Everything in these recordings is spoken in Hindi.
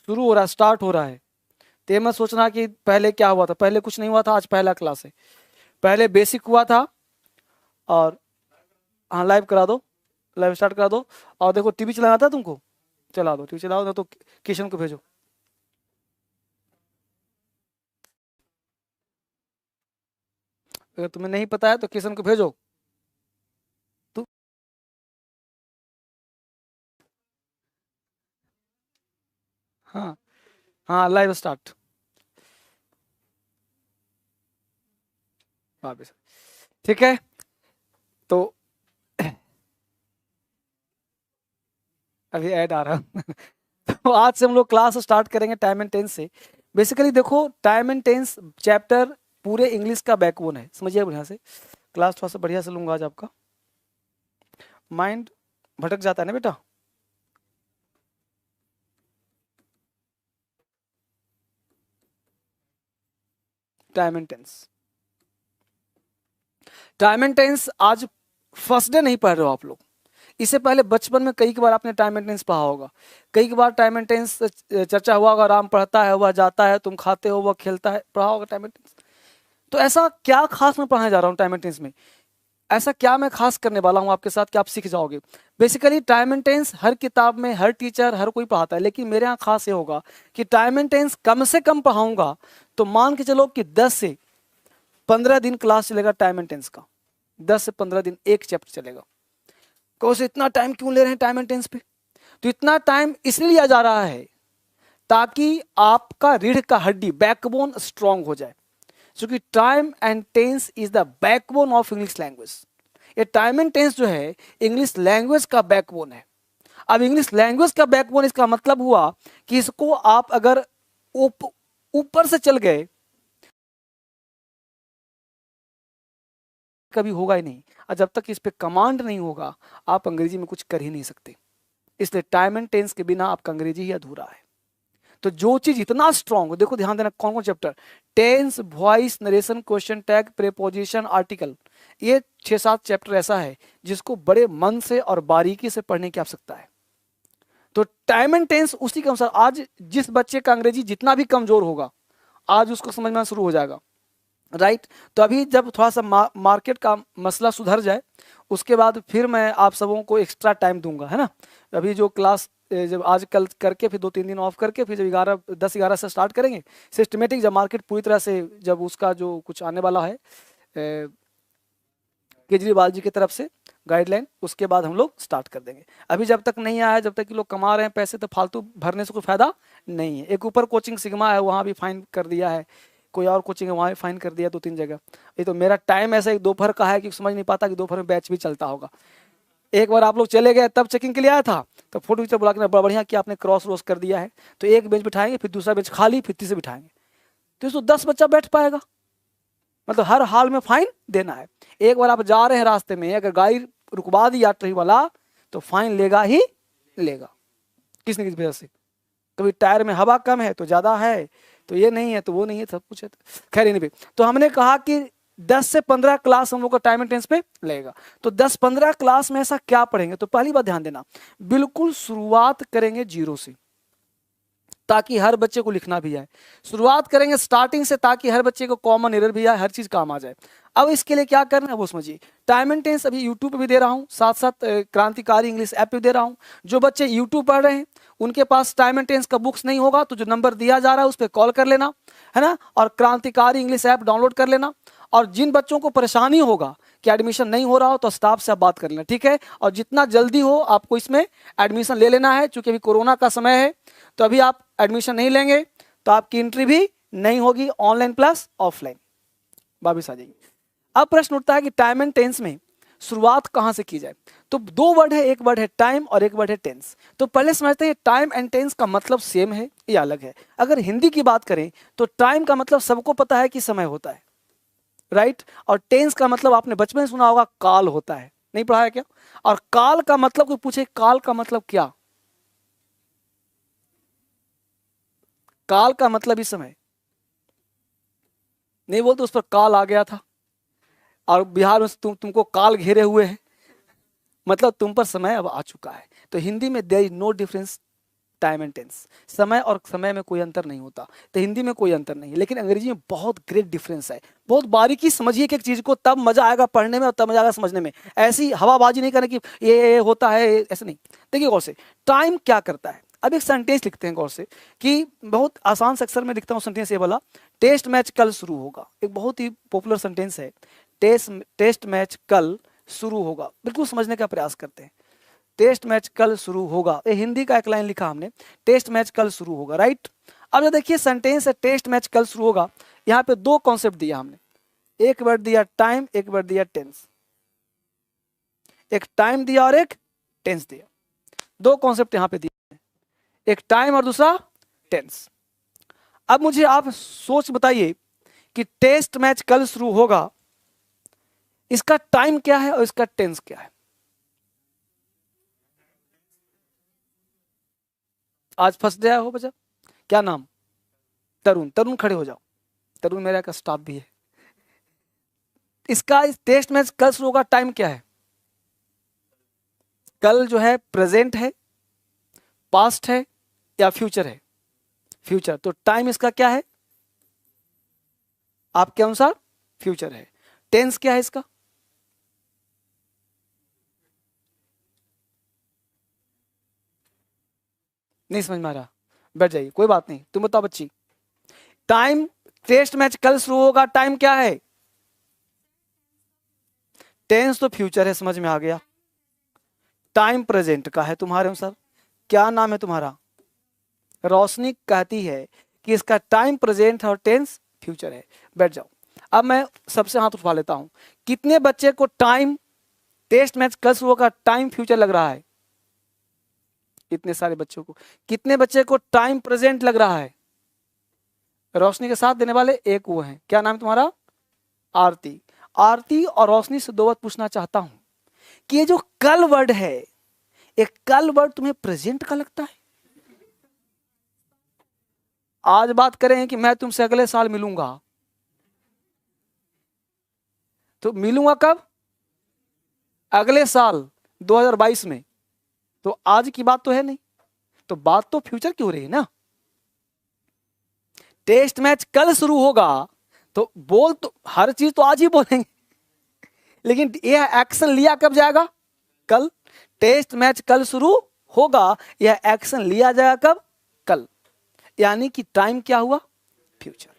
शुरू हो रहा है, स्टार्ट हो रहा है। तो ये मत सोचना कि पहले क्या हुआ था, पहले कुछ नहीं हुआ था, आज पहला क्लास है। पहले बेसिक हुआ था। और हाँ, लाइव करा दो, लाइव स्टार्ट करा दो। और देखो टीवी चलाना था तुमको, चला दो, टीवी चलाओ, तो किशन को भेजो। अगर तुम्हें नहीं पता है तो किशन को भेजो। तू हाँ हाँ, लाइव स्टार्ट वापस। ठीक है, तो अभी ऐड आ रहा तो आज से हम लोग क्लास स्टार्ट करेंगे टाइम एंड टेंस से। बेसिकली देखो, टाइम एंड टेंस चैप्टर पूरे इंग्लिश का बैकबोन है, समझिए बढ़िया से। क्लास थोड़ा सा बढ़िया से लूंगा आज, आपका माइंड भटक जाता है ना बेटा। Time and tense, time and tense आज फर्स्ट डे नहीं पढ़ रहे हो आप लोग। इससे पहले बचपन में कई बार आपने टाइम एंड टेंस पढ़ा होगा, कई बार टाइम एंड टेंस चर्चा हुआ होगा। राम पढ़ता है वह जाता है, तुम खाते हो वह खेलता है, पढ़ा होगा टाइम एंड टेंस। तो ऐसा क्या खास मैं पढ़ाने जा रहा हूँ टाइम एंड टेंस में, ऐसा क्या मैं खास करने वाला हूँ आपके साथ कि आप सीख जाओगे। बेसिकली टाइम एंड टेंस हर किताब में हर टीचर हर कोई पढ़ाता है, लेकिन मेरे यहाँ खास ये होगा कि टाइम एंड टेंस कम से कम पढ़ाऊंगा तो मान के चलो कि 10 से 15 दिन क्लास चलेगा टाइम एंड टेंस का। 10 से 15 दिन एक चैप्टर चलेगा। कहो से इतना टाइम क्यों ले रहे हैं टाइम एंड टेंस पे? तो इतना टाइम इसलिए लिया जा रहा है ताकि आपका रीढ़ का हड्डी बैकबोन स्ट्रांग हो जाए। क्योंकि time and tense is the backbone of English language. ये टाइम एंड टेंस जो है इंग्लिश लैंग्वेज का बैकबोन है। अब इंग्लिश लैंग्वेज का बैकबोन, इसका मतलब हुआ कि इसको आप अगर ऊपर से चल गए कभी होगा ही नहीं, और जब तक इस पे कमांड नहीं होगा आप अंग्रेजी में कुछ कर ही नहीं सकते। इसलिए टाइम एंड टेंस के बिना आपका अंग्रेजी ही अधूरा है। तो जो चीज इतना स्ट्रांग हो, देखो ध्यान देना कौन कौन chapter, tense, voice, narration, question tag, preposition, article, ये 6-7 चैप्टर ऐसा है जिसको बड़े मन से और बारीकी से पढ़ने की आवश्यकता है। तो टाइम एंड टेंस उसी के अनुसार, आज जिस बच्चे का अंग्रेजी जितना भी कमजोर होगा आज उसको समझना शुरू हो जाएगा, राइट। तो अभी जब थोड़ा सा मार्केट का मसला सुधर जाए उसके बाद फिर मैं आप सबों को एक्स्ट्रा टाइम दूंगा, है ना। अभी जो क्लास जब आज कल करके फिर 2-3 दिन ऑफ करके फिर जब 10-11 से स्टार्ट करेंगे सिस्टमेटिक, जब मार्केट पूरी तरह से, जब उसका जो कुछ आने वाला है केजरीवाल जी की तरफ से गाइडलाइन, उसके बाद हम लोग स्टार्ट कर देंगे। अभी जब तक नहीं आया, जब तक कि लोग कमा रहे हैं पैसे, तो फालतू भरने से कोई फायदा नहीं है। एक ऊपर कोचिंग सिग्मा है, वहाँ भी फाइन कर दिया है, कोई और कोचिंग है वहाँ भी फाइन कर दिया 2-3 जगह। ये तो मेरा टाइम ऐसा एक दोपहर का है कि समझ नहीं पाता कि दोपहर में बैच भी चलता होगा। एक बार आप लोग चले गए तब चेकिंग के लिए आया था, तो फोटो टीचर बुला के बड़ा बढ़िया कि आपने क्रॉस रोस कर दिया है, तो एक बेंच बिठाएंगे, फिर दूसरा बेंच खाली, फिर तीसरे बिठाएंगे, तो इसको 10 बच्चा बैठ पाएगा। मतलब हर हाल में फाइन देना है। एक बार आप जा रहे हैं रास्ते में, अगर गाड़ी रुकवा दी यात्री वाला तो फाइन लेगा ही लेगा, किसी न किसी वजह से। कभी टायर में हवा कम है तो ज्यादा है, तो ये नहीं है तो वो नहीं है, सब कुछ है। खैर नहीं, तो हमने कहा कि 10 से 15 क्लास हम लोग को टाइम एंड टेंस पे लगेगा। तो 10-15 क्लास में ऐसा क्या पढ़ेंगे, तो पहली बात ध्यान देना, बिल्कुल शुरुआत करेंगे जीरो से ताकि हर बच्चे को लिखना भी आए। शुरुआत करेंगे स्टार्टिंग से ताकि हर बच्चे को कॉमन एरर भी आए, हर चीज काम आ जाए। अब इसके लिए क्या करना है वो समझिए। टाइम एंड टेंस अभी यूट्यूब पे भी दे रहा हूँ, साथ साथ क्रांतिकारी इंग्लिश ऐप पे भी दे रहा हूँ। जो बच्चे यूट्यूब पढ़ रहे हैं उनके पास टाइम एंड टेंस का बुक्स नहीं होगा तो जो नंबर दिया जा रहा है उस पर कॉल कर लेना, है ना, और क्रांतिकारी इंग्लिश ऐप डाउनलोड कर लेना। और जिन बच्चों को परेशानी होगा कि एडमिशन नहीं हो रहा हो तो स्टाफ से आप बात कर लेना, ठीक है। और जितना जल्दी हो आपको इसमें एडमिशन ले लेना है, क्योंकि अभी कोरोना का समय है, तो अभी आप एडमिशन नहीं लेंगे तो आपकी एंट्री भी नहीं होगी, ऑनलाइन प्लस ऑफलाइन वापिस आ जाएगी। अब प्रश्न उठता है कि टाइम एंड टेंस में शुरुआत कहां से की जाए। तो 2 वर्ड है, एक वर्ड है टाइम और एक वर्ड है टेंस। तो पहले समझते हैं टाइम एंड टेंस का मतलब सेम है या अलग है। अगर हिंदी की बात करें तो टाइम का मतलब सबको पता है कि समय होता है, राइट। और टेंस का मतलब आपने बचपन में सुना होगा काल होता है, नहीं पढ़ा है क्या? और काल का मतलब, कोई पूछे काल का मतलब क्या, काल का मतलब इस समय नहीं बोलते उस पर काल आ गया था, और बिहार में तुमको काल घेरे हुए है, मतलब तुम पर समय अब आ चुका है। तो हिंदी में there is no difference time and tense, समय और समय में कोई अंतर नहीं होता। तो हिंदी में कोई अंतर नहीं है, लेकिन अंग्रेजी में बहुत ग्रेट डिफरेंस है। बहुत बारीकी समझिए कि एक चीज को, तब मजा आएगा पढ़ने में और तब मजा आएगा समझने में। ऐसी हवाबाजी नहीं करना कि ये होता है, ऐसे नहीं। देखिए गौर से, टाइम क्या करता है। अब एक सेंटेंस लिखते हैं गौर से, कि बहुत आसान से अक्सर मैं लिखता हूँ सेंटेंस ये वाला, टेस्ट मैच कल शुरू होगा। एक बहुत ही पॉपुलर सेंटेंस है, टेस्ट मैच कल शुरू होगा। बिल्कुल समझने का प्रयास करते हैं। टेस्ट मैच कल शुरू होगा, ये हिंदी का एक लाइन लिखा हमने, टेस्ट मैच कल शुरू होगा, राइट। अब जो देखिए सेंटेंस है टेस्ट मैच कल शुरू होगा, यहाँ पे दो कॉन्सेप्ट दिया हमने, एक वर्ड दिया टाइम, एक वर्ड दिया टेंस। एक टाइम दिया और एक टेंस दिया, दो कॉन्सेप्ट यहाँ पे दिए, एक टाइम और दूसरा टेंस। अब मुझे आप सोच बताइए कि टेस्ट मैच कल शुरू होगा, इसका टाइम क्या है और इसका टेंस क्या है। आज फंस गया हो बच्चा, क्या नाम? तरुण। तरुण खड़े हो जाओ, तरुण मेरा का स्टाफ भी है। इसका इस टेस्ट मैच कल शुरू होगा, टाइम क्या है? कल जो है प्रेजेंट है, पास्ट है या फ्यूचर है? फ्यूचर। तो टाइम इसका क्या है आपके अनुसार? फ्यूचर है। टेंस क्या है इसका? नहीं समझ में आ रहा, बैठ जाइए, कोई बात नहीं। तुम बताओ बच्ची, टाइम, टेस्ट मैच कल शुरू होगा, टाइम क्या है? टेंस तो फ्यूचर है, समझ में आ गया। टाइम प्रेजेंट का है तुम्हारे अनुसार। क्या नाम है तुम्हारा? रोशनी कहती है कि इसका टाइम प्रेजेंट है और टेंस फ्यूचर है। बैठ जाओ। अब मैं सबसे हाथ उठवा लेता हूं, कितने बच्चे को टाइम टेस्ट मैच कल शुरू होगा टाइम फ्यूचर लग रहा है? इतने सारे बच्चों को। कितने बच्चे को टाइम प्रेजेंट लग रहा है? रोशनी के साथ देने वाले एक वो हैं, क्या नाम तुम्हारा? आरती। आरती और रोशनी से दो बात पूछना चाहता हूं कि ये जो कल वर्ड है, एक कल वर्ड तुम्हें प्रेजेंट का लगता है? आज बात करें कि मैं तुमसे अगले साल मिलूंगा, तो मिलूंगा कब? अगले साल 2022 में। तो आज की बात तो है नहीं, तो बात तो फ्यूचर की हो रही है ना। टेस्ट मैच कल शुरू होगा, तो बोल तो हर चीज तो आज ही बोलेंगे, लेकिन यह एक्शन लिया कब जाएगा? कल। टेस्ट मैच कल शुरू होगा, यह एक्शन लिया जाएगा कब? कल। यानी कि टाइम क्या हुआ? फ्यूचर।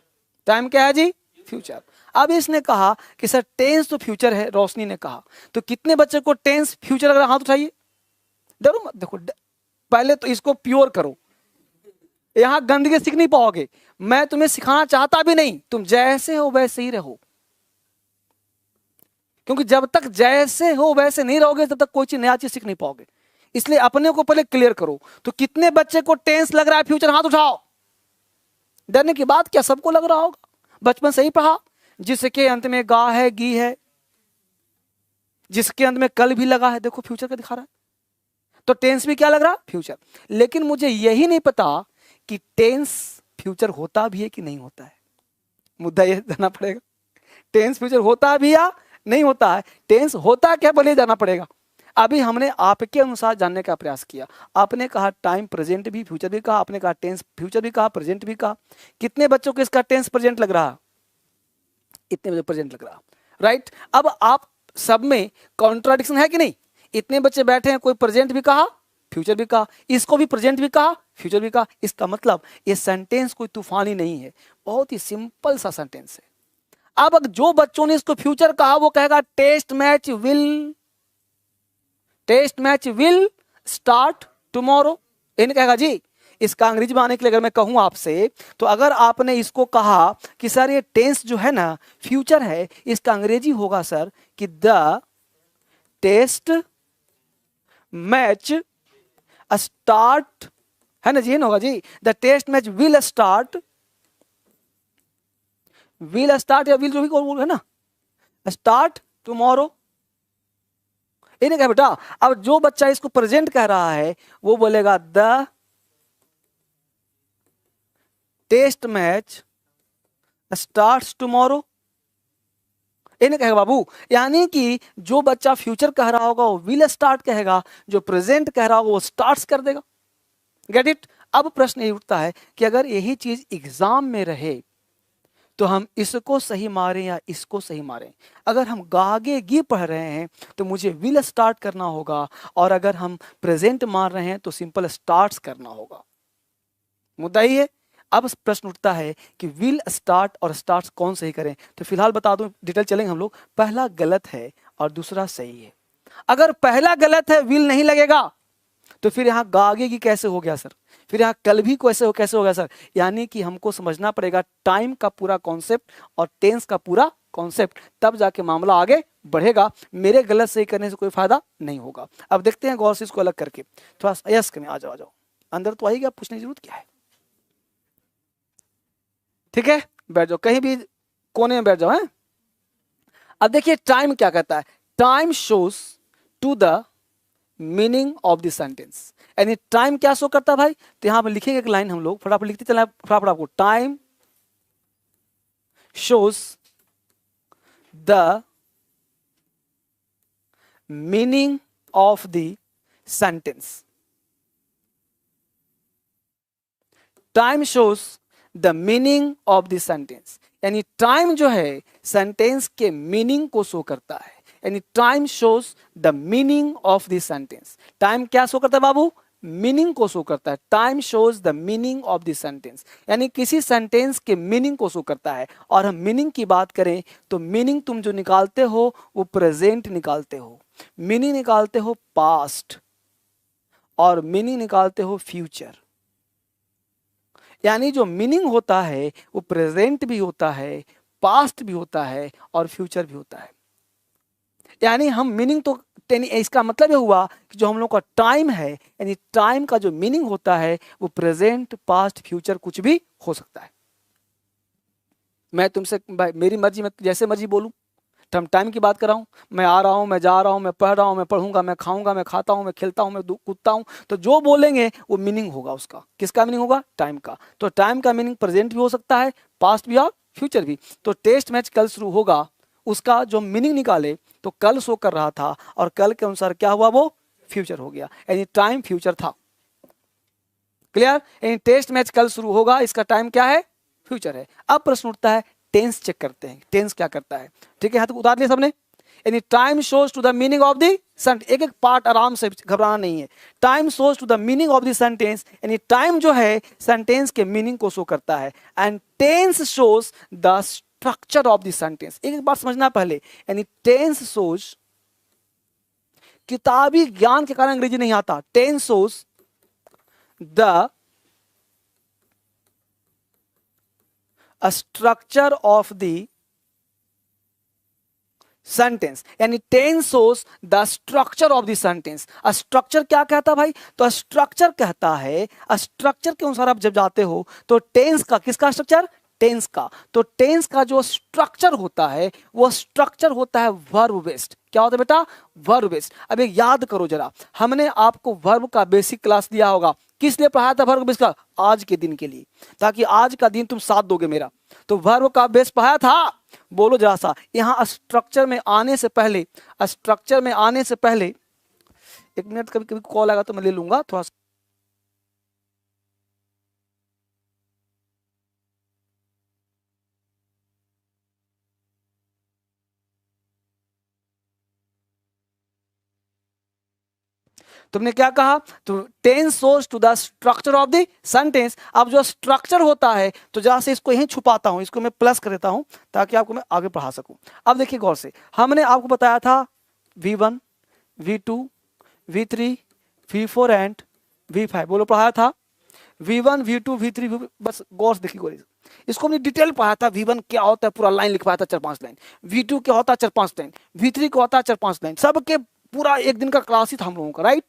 टाइम क्या है जी? फ्यूचर। अब इसने कहा कि सर टेंस तो फ्यूचर है, रोशनी ने कहा, तो कितने बच्चे को टेंस फ्यूचर लग रहा? हाथ उठाइए। डरो मत, देखो पहले तो इसको प्योर करो, यहां गंदगी सीख नहीं पाओगे। मैं तुम्हें सिखाना चाहता भी नहीं, तुम जैसे हो वैसे ही रहो, क्योंकि जब तक जैसे हो वैसे नहीं रहोगे तब तक कोई चीज नया चीज सीख नहीं पाओगे। इसलिए अपने को पहले क्लियर करो। तो कितने बच्चे को टेंस लग रहा है फ्यूचर? हाथ उठाओ। डरने की बात क्या, सबको लग रहा होगा, बचपन से ही पढ़ा। जिसके अंत में गा है, गी है, जिसके अंत में कल भी लगा है, देखो फ्यूचर का दिखा रहा है। तो टेंस भी क्या लग रहा? फ्यूचर। लेकिन मुझे यही नहीं पता कि टेंस फ्यूचर होता भी है कि नहीं होता है। मुद्दा ये जाना पड़ेगा, टेंस फ्यूचर होता भी या नहीं होता है। टेंस होता क्या, बोले जाना पड़ेगा। अभी हमने आपके अनुसार जानने का प्रयास किया। आपने कहा टाइम प्रेजेंट भी, फ्यूचर भी कहा, आपने कहा टेंस फ्यूचर भी कहा, प्रेजेंट भी कहा। कितने बच्चों को इसका टेंस प्रेजेंट लग रहा? इतने बच्चे प्रेजेंट लग रहा, राइट। अब आप सब में कॉन्ट्राडिक्शन है कि नहीं? इतने बच्चे बैठे हैं, कोई प्रेजेंट भी कहा, फ्यूचर भी कहा, इसको भी प्रेजेंट भी कहा, फ्यूचर भी कहा। इसका मतलब ये सेंटेंस कोई तूफानी नहीं है, बहुत ही सिंपल सा सेंटेंस है। अब जो बच्चों ने इसको फ्यूचर कहा वो कहेगा test match will start tomorrow. ये नहीं कहेगा जी। इसका अंग्रेजी में आने के लिए अगर मैं कहूं आपसे, तो अगर आपने इसको कहा कि सर ये टेंस जो है ना फ्यूचर है, इसका अंग्रेजी होगा सर कि द टेस्ट मैच स्टार्ट, है ना जी, ये होगा जी। The test match will start या विल जो भी बोल है ना, स्टार्ट टुमारो। ये नहीं कहा बेटा। अब जो बच्चा इसको प्रेजेंट कह रहा है वो बोलेगा the test match starts tomorrow. ये नहीं कहेगा बाबू। यानी कि जो बच्चा फ्यूचर कह रहा होगा वो विल स्टार्ट कहेगा, जो प्रेजेंट कह रहा होगा वो स्टार्ट्स कर देगा। Get it. अब प्रश्न ये उठता है कि अगर यही चीज एग्जाम में रहे तो हम इसको सही मारें या इसको सही मारें। अगर हम गागे गी पढ़ रहे हैं तो मुझे विल स्टार्ट करना होगा, और अगर हम प्रेजेंट मार रहे हैं तो सिंपल स्टार्ट्स करना होगा। मुद्दा ही है। अब प्रश्न उठता है कि विल स्टार्ट और स्टार्ट्स कौन सही करें। तो फिलहाल बता दूं, डिटेल चलेंगे हम लोग। पहला गलत है और दूसरा सही है। अगर पहला गलत है, विल नहीं लगेगा, तो फिर यहाँ गागे की कैसे हो गया सर, फिर यहाँ कल भी कैसे हो गया सर। यानी कि हमको समझना पड़ेगा टाइम का पूरा कॉन्सेप्ट और टेंस का पूरा कॉन्सेप्ट, तब जाके मामला आगे बढ़ेगा। मेरे गलत सही करने से कोई फायदा नहीं होगा। अब देखते हैं गौर से इसको अलग करके। थोड़ा यस करें, आ जाओ अंदर तो आइएगा, पूछने की जरूरत क्या है। ठीक है, बैठ जाओ, कहीं भी कोने में बैठ जाओ। है अब देखिए टाइम क्या कहता है। Time shows to the meaning of the sentence. यानी टाइम क्या शो करता है भाई, तो यहां पर लिखेंगे एक लाइन हम लोग, फटाफट लिखते चला फटाफट आपको। Time shows the meaning of the sentence. Time shows the meaning of the sentence, यानी टाइम जो है सेंटेंस के मीनिंग को शो करता है। यानी time shows the meaning of the sentence. Time क्या शो करता है बाबू, मीनिंग को शो करता है। Time shows the meaning of the sentence, यानी किसी सेंटेंस के मीनिंग को शो करता है। और हम मीनिंग की बात करें तो मीनिंग तुम जो निकालते हो वो प्रेजेंट निकालते हो, मीनिंग निकालते हो पास्ट, और मीनिंग निकालते हो फ्यूचर। यानी जो मीनिंग होता है वो प्रेजेंट भी होता है, पास्ट भी होता है और फ्यूचर भी होता है। यानी हम मीनिंग तो, इसका मतलब ये हुआ कि जो हम लोग का टाइम है, यानी टाइम का जो मीनिंग होता है वो प्रेजेंट, पास्ट, फ्यूचर कुछ भी हो सकता है। मैं तुमसे मेरी मर्जी, मैं जैसे मर्जी बोलूं, तो हम टाइम की बात कर रहा हूं, मैं आ रहा हूं, मैं जा रहा हूं, मैं पढ़ रहा हूं, मैं पढ़ूंगा, मैं खाऊंगा, मैं खाता हूं, मैं खेलता हूं, मैं कूदता हूं, तो जो बोलेंगे वो मीनिंग होगा उसका। किसका मीनिंग होगा, टाइम का। तो टाइम का मीनिंग प्रेजेंट भी हो सकता है, पास्ट भी और फ्यूचर भी। तो टेस्ट मैच कल शुरू होगा, उसका जो मीनिंग निकाले तो कल शो कर रहा था, और कल के अनुसार क्या हुआ, वो फ्यूचर हो गया, यानी टाइम फ्यूचर था। क्लियर। यानी टेस्ट मैच कल शुरू होगा, इसका टाइम क्या है, फ्यूचर है। अब प्रश्न उठता है टेंस चेक करते हैं, टेंस क्या करता है। ठीक है, यहां तक उतार लिया सबने। यानी time shows to the meaning of the sentence, एक एक पार्ट आराम से, घबराना नहीं है। Time shows to the meaning of the sentence, यानी टाइम जो है सेंटेंस के मीनिंग को शो करता है। And tense shows the structure of the sentence. एक बात समझना पहले, यानी टेंस शोज, किताबी ज्ञान के कारण अंग्रेजी नहीं आता। Tense shows the structure of the sentence, यानी tense shows the structure of the sentence. Structure क्या कहता है भाई, तो स्ट्रक्चर कहता है, स्ट्रक्चर के अनुसार आप जब जाते हो तो टेंस का, किसका स्ट्रक्चर, टेंस का। तो टेंस का जो स्ट्रक्चर होता है वो स्ट्रक्चर होता है वर्ब बेस्ड। क्या होता है बेटा, वर्ब बेस्ड। अब एक याद करो जरा, हमने आपको वर्ब का बेसिक क्लास दिया होगा, किस लिए पढ़ाया था वर्ब बेस का, आज के दिन के लिए, ताकि आज का दिन तुम साथ दोगे मेरा। तो वर्ब का बेस पढ़ाया था, बोलो जरा सा। यहां स्ट्रक्चर में आने से पहले, स्ट्रक्चर में आने से पहले, एक मिनट, कभी कभी कॉल आएगा तो मैं ले लूंगा थोड़ा सा। तुमने क्या कहा, तो tense shows to the structure of the sentence. अब जो स्ट्रक्चर होता है, तो जहां से इसको यहीं छुपाता हूं, इसको मैं प्लस कर देता हूं ताकि आपको मैं आगे पढ़ा सकूं। अब देखिए गौर से, हमने आपको बताया था V1, V2, V3, V4 and V5, बोलो पढ़ाया था। V1, V2, V3, बस गौर से देखिए गौर, इसको हमने डिटेल पढ़ाया था। V1 क्या होता है, पूरा लाइन लिखवाया था, 4-5 लाइन। V2 क्या होता है, 4-5 लाइन। V3 क्या होता है, 4-5 लाइन। सबके पूरा एक दिन का क्लास ही था हम लोगों का, राइट।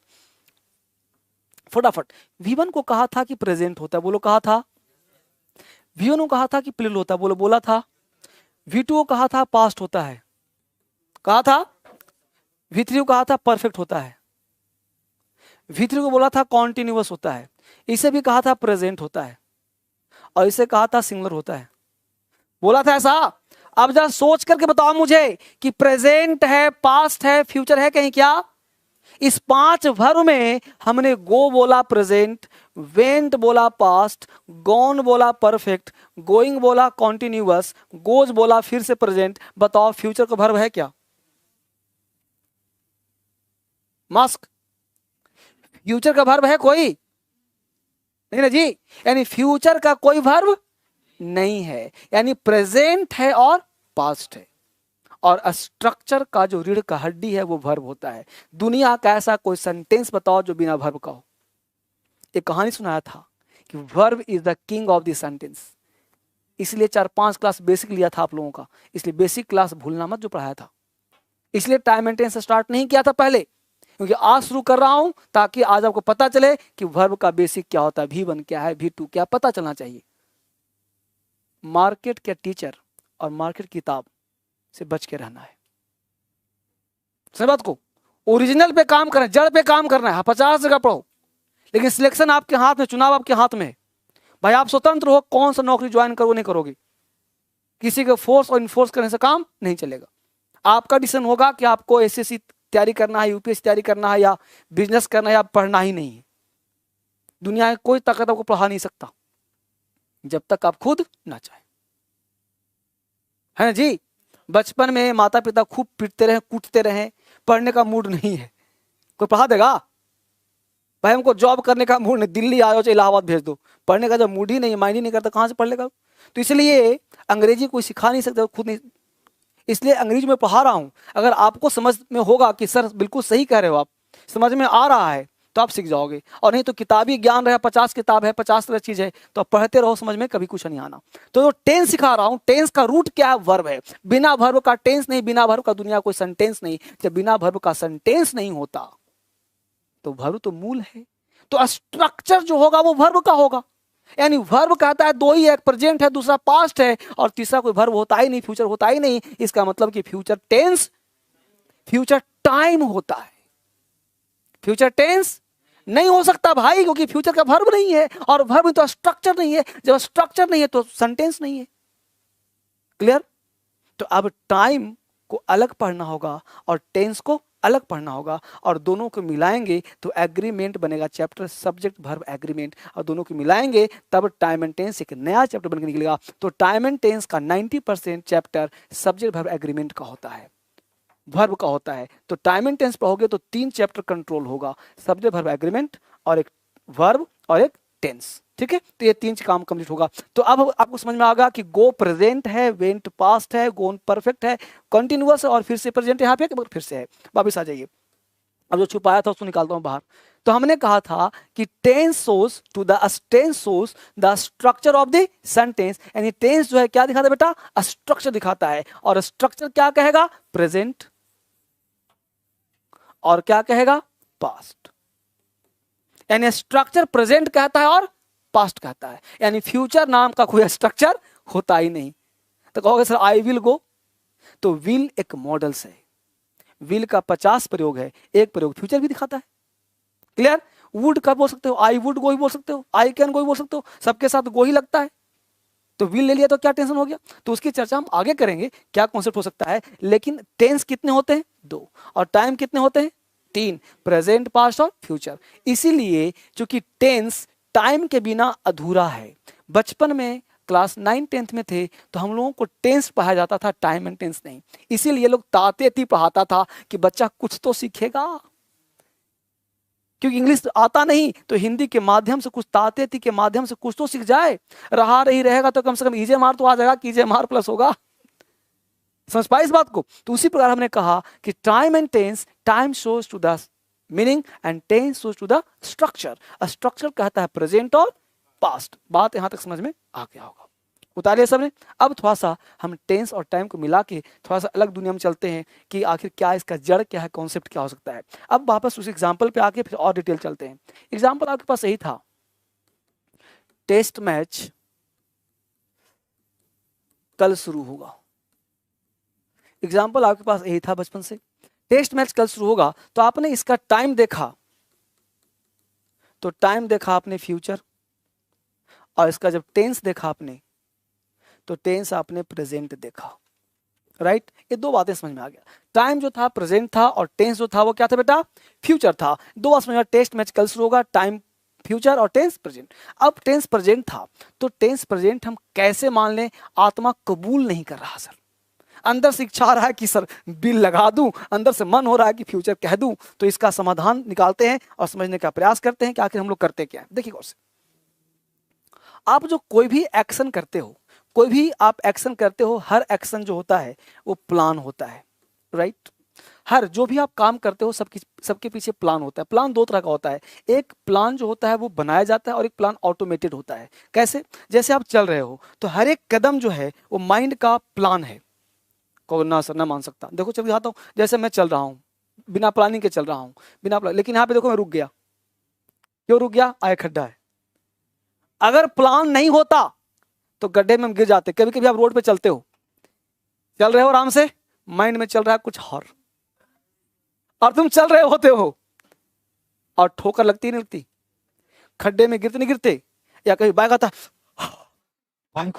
फटाफट, V1 को कहा था कि प्रेजेंट होता है, बोलो कहा था। V1 को कहा था कि प्लूरल होता है, बोलो बोला था। V2 को कहा था पास्ट होता है, कहा था। V3 को कहा था परफेक्ट होता है। V3 को बोला था कॉन्टिन्यूअस होता है। इसे भी कहा था प्रेजेंट होता है, और इसे कहा था सिंगुलर होता है, बोला था ऐसा। अब जरा सोच करके बताओ मुझे कि प्रेजेंट है, पास्ट है, फ्यूचर है कहीं क्या। इस 5 वर्ब में हमने गो बोला प्रेजेंट, वेंट बोला पास्ट, गॉन बोला परफेक्ट, गोइंग बोला कॉन्टिन्यूअस, गोज बोला फिर से प्रेजेंट। बताओ फ्यूचर का वर्ब है क्या? मास्क। फ्यूचर का वर्ब है कोई? नहीं ना जी। यानी फ्यूचर का कोई वर्ब नहीं है, यानी प्रेजेंट है और पास्ट है। और स्ट्रक्चर का जो रीढ़ का हड्डी है वो वर्ब होता है। दुनिया का ऐसा कोई सेंटेंस बताओ जो बिना वर्ब का हो। एक कहानी सुनाया था कि verb is the king of the sentence. इसलिए 4-5 क्लास बेसिक लिया था आप लोगों का, इसलिए बेसिक क्लास भूलना मत जो पढ़ाया था। इसलिए टाइम एंड टेंस स्टार्ट नहीं किया था पहले, क्योंकि आज शुरू कर रहा हूं ताकि आज आपको पता चले कि वर्ब का बेसिक क्या होता है, V1 क्या है, V2 क्या, पता चलना चाहिए। मार्केट के टीचर और मार्केट किताब से बच के रहना है। समझ बात को? ओरिजिनल पे काम करना है, जड़ पे काम करना है। 50 जगह पढ़ो, लेकिन सिलेक्शन आपके हाथ में, चुनाव आपके हाथ में है। भाई आप स्वतंत्र हो, कौन सा नौकरी ज्वाइन करो नहीं करोगे। किसी के फोर्स और इन्फोर्स करने से काम नहीं चलेगा। आपका डिसीजन होगा कि आपको एसएससी तैयारी करना है, यूपीएससी तैयारी करना है, या बिजनेस करना है, या पढ़ना ही नहीं है। दुनिया में कोई ताकत आपको पढ़ा नहीं सकता जब तक आप खुद ना चाहे, है ना जी। बचपन में माता पिता खूब पीटते रहे, कूटते रहे, पढ़ने का मूड नहीं है, कोई पढ़ा देगा? भाई हमको जॉब करने का मूड नहीं, दिल्ली आ जाओ चाहे इलाहाबाद भेज दो, पढ़ने का जब मूड ही नहीं, माइंड ही नहीं करता, कहाँ से पढ़ लेगा? तो इसलिए अंग्रेजी कोई सिखा नहीं सकता, खुद नहीं। इसलिए अंग्रेजी में पढ़ा रहा हूं। अगर आपको समझ में होगा कि सर बिल्कुल सही कह रहे हो, आप समझ में आ रहा है, तो आप सीख जाओगे। और नहीं तो किताबी ज्ञान रहे, 50 किताब है, 50 तरह चीज है, तो आप पढ़ते रहो, समझ में कभी कुछ नहीं आना। तो जो टेंस सिखा रहा हूं, टेंस का रूट क्या है? वर्ब है। बिना वर्ब का टेंस नहीं, बिना वर्ब का दुनिया कोई सेंटेंस नहीं। जब बिना वर्ब का सेंटेंस नहीं होता तो वर्ब तो मूल है, तो स्ट्रक्चर जो होगा वो वर्ब का होगा। यानी वर्ब कहता है दो ही है, एक प्रेजेंट है, दूसरा पास्ट है, और तीसरा कोई वर्ब होता ही नहीं, फ्यूचर होता ही नहीं। इसका मतलब कि फ्यूचर टेंस, फ्यूचर टाइम होता है, फ्यूचर टेंस नहीं हो सकता भाई, क्योंकि फ्यूचर का वर्ब नहीं है, और वर्ब तो स्ट्रक्चर नहीं है। जब स्ट्रक्चर नहीं है तो सेंटेंस नहीं है। क्लियर? तो अब टाइम को अलग पढ़ना होगा और टेंस को अलग पढ़ना होगा, और दोनों को मिलाएंगे तो एग्रीमेंट बनेगा, चैप्टर सब्जेक्ट वर्ब एग्रीमेंट। और दोनों को मिलाएंगे तब टाइम एंड टेंस एक नया चैप्टर बनकर निकलेगा। तो टाइम एंड टेंस का 90% चैप्टर सब्जेक्ट वर्ब एग्रीमेंट का होता है, वर्ब का होता है। तो टाइम एंड टेंस पढ़ोगे तो 3 चैप्टर कंट्रोल होगा, सब्जेक्ट वर्ब एग्रीमेंट और एक वर्ब और एक टेंस। ठीक है, तो ये 3 काम कंप्लीट होगा। तो अब आपको समझ में आ गया कि गो प्रेजेंट है, वेंट पास्ट है, गोन परफेक्ट है, कंटिन्यूअस है, और फिर से प्रेजेंट यहाँ पे फिर से है। वापिस आ जाइए, अब जो छुपाया था उसको निकालता हूं बाहर। तो हमने कहा था कि tense shows to the tense shows the structure of the sentence. यानी टेंस जो है क्या दिखाता है बेटा? स्ट्रक्चर दिखाता है। और स्ट्रक्चर क्या कहेगा? प्रेजेंट। और क्या कहेगा? पास्ट। यानी स्ट्रक्चर प्रेजेंट कहता है और पास्ट कहता है। यानी फ्यूचर नाम का कोई स्ट्रक्चर होता ही नहीं। तो कहोगे सर आई विल गो, तो विल एक मॉडल है, विल का 50 प्रयोग है, एक प्रयोग फ्यूचर भी दिखाता है। क्लियर? वुड का बोल सकते हो, आई वुड गो ही बोल सकते हो, आई कैन गो ही बोल सकते हो, सबके साथ गो ही लगता है। तो विल ले लिया तो क्या टेंशन हो गया? तो उसकी चर्चा हम आगे करेंगे, क्या कॉन्सेप्ट हो सकता है। लेकिन टेंस कितने होते हैं? 2। और टाइम कितने होते हैं? 3, प्रेजेंट, पास्ट और फ्यूचर। इसीलिए चूंकि टेंस टाइम के बिना अधूरा है। बचपन में क्लास 9-10 में थे तो हम लोगों को टेंस पढ़ाया जाता था, टाइम एंड टेंस नहीं। इसीलिए लोग ताते-ती पढ़ाता था कि बच्चा कुछ तो सीखेगा, क्योंकि इंग्लिश आता नहीं, तो हिंदी के माध्यम से कुछ, ताते-ती के माध्यम से कुछ तो सीख जाए। रहा नहीं रहेगा तो कम से कम ईजे मार तो आ जाएगा, कीजे मार प्लस होगा। समझ पाए इस बात को? तो उसी प्रकार हमने कहा कि time and tense, time shows to the meaning and tense shows to the structure. Structure कहता है प्रेजेंट और पास्ट। बात यहां तक समझ में आ गया होगा, उतारिए सबने। अब थोड़ा सा हम टेंस और टाइम को मिला के थोड़ा सा अलग दुनिया में चलते हैं कि आखिर क्या इसका जड़ क्या है, कॉन्सेप्ट क्या हो सकता है। अब वापस उस एग्जाम्पल पे आके फिर और डिटेल चलते हैं। एग्जाम्पल आपके पास यही था, टेस्ट मैच कल शुरू होगा। एग्जाम्पल आपके पास यही था बचपन से, टेस्ट मैच कल शुरू होगा। तो आपने इसका टाइम देखा, तो टाइम देखा आपने फ्यूचर, और इसका जब टेंस देखा आपने, तो टेंस आपने प्रेजेंट देखा। राइट ये दो बातें समझ में आ गया। टाइम जो था प्रेजेंट था और टेंस जो था वो क्या था बेटा, फ्यूचर था। दो बात समझ में, टेस्ट मैच कल शुरू होगा, टाइम फ्यूचर और टेंस प्रेजेंट। अब टेंस प्रेजेंट था तो टेंस प्रेजेंट हम कैसे मान लें, आत्मा कबूल नहीं कर रहा सर, अंदर से इच्छा आ रहा है कि सर बिल लगा दूं, अंदर से मन हो रहा है कि फ्यूचर कह दूं। तो इसका समाधान निकालते हैं और समझने का प्रयास करते हैं कि आखिर हम लोग करते क्या है। देखिए गौर से, आप जो कोई भी एक्शन करते हो, कोई भी आप एक्शन करते हो, हर एक्शन जो होता है वो प्लान होता है, राइट। हर जो भी आप काम करते हो सबके पीछे प्लान होता है। प्लान दो तरह का होता है, एक प्लान जो होता है वो बनाया जाता है और एक प्लान ऑटोमेटेड होता है। कैसे, जैसे आप चल रहे हो तो हर एक कदम जो है वो माइंड का प्लान है। को ना सर ना मान सकता, देखो चल दिखाता हूँ, जैसे मैं चल रहा हूँ बिना प्लानिंग के चल रहा हूँ, बिना प्लान, लेकिन यहाँ पे देखो मैं रुक गया। क्यों रुक गया, आए खड्डा है। अगर प्लान नहीं होता तो गड्ढे में हम गिर जाते। कभी कभी आप रोड पे चलते हो, चल रहे हो आराम से, माइंड में चल रहा है कुछ और तुम चल रहे होते हो और ठोकर लगती नहीं लगती, खड्डे में गिरते नहीं गिरते, या कभी बाइक आता बाइक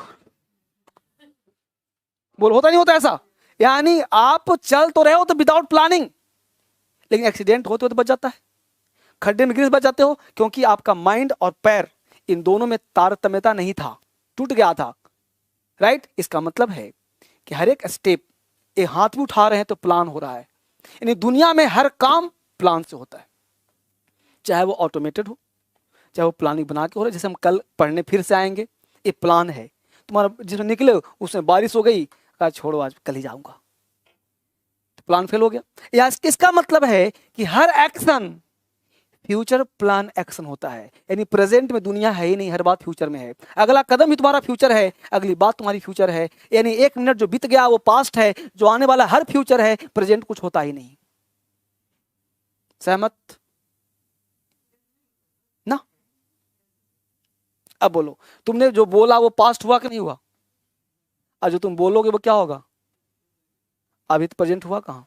बोल, होता नहीं होता ऐसा। यानी आप चल तो रहे हो तो विदाउट प्लानिंग, लेकिन एक्सीडेंट होते हो तो बच जाता है, खड्डे में गिर बच जाते हो, क्योंकि आपका माइंड और पैर इन दोनों में तारतम्यता नहीं था, टूट गया था, राइट। इसका मतलब है कि हर एक स्टेप, एक हाथ भी उठा रहे हैं तो प्लान हो रहा है। यानी दुनिया में हर काम प्लान से होता है, चाहे वो ऑटोमेटेड हो, चाहे वो प्लानिंग बना के हो रहा है। जैसे हम कल पढ़ने फिर से आएंगे, ये प्लान है तुम्हारा, जिसमें निकले उसमें बारिश हो गई, कहा छोड़ो आज कल ही जाऊंगा, तो प्लान फेल हो गया। या इसका मतलब है कि हर एक्शन फ्यूचर प्लान एक्शन होता है। यानी प्रेजेंट में दुनिया है ही नहीं, हर बात फ्यूचर में है। अगला कदम ही तुम्हारा फ्यूचर है, अगली बात तुम्हारी फ्यूचर है। यानी एक मिनट जो बीत गया वो पास्ट है, जो आने वाला हर फ्यूचर है, प्रेजेंट कुछ होता ही नहीं। सहमत ना? अब बोलो, तुमने जो बोला वो पास्ट हुआ कि नहीं हुआ? और जो तुम बोलोगे वो क्या होगा? अभी तो प्रेजेंट हुआ कहां?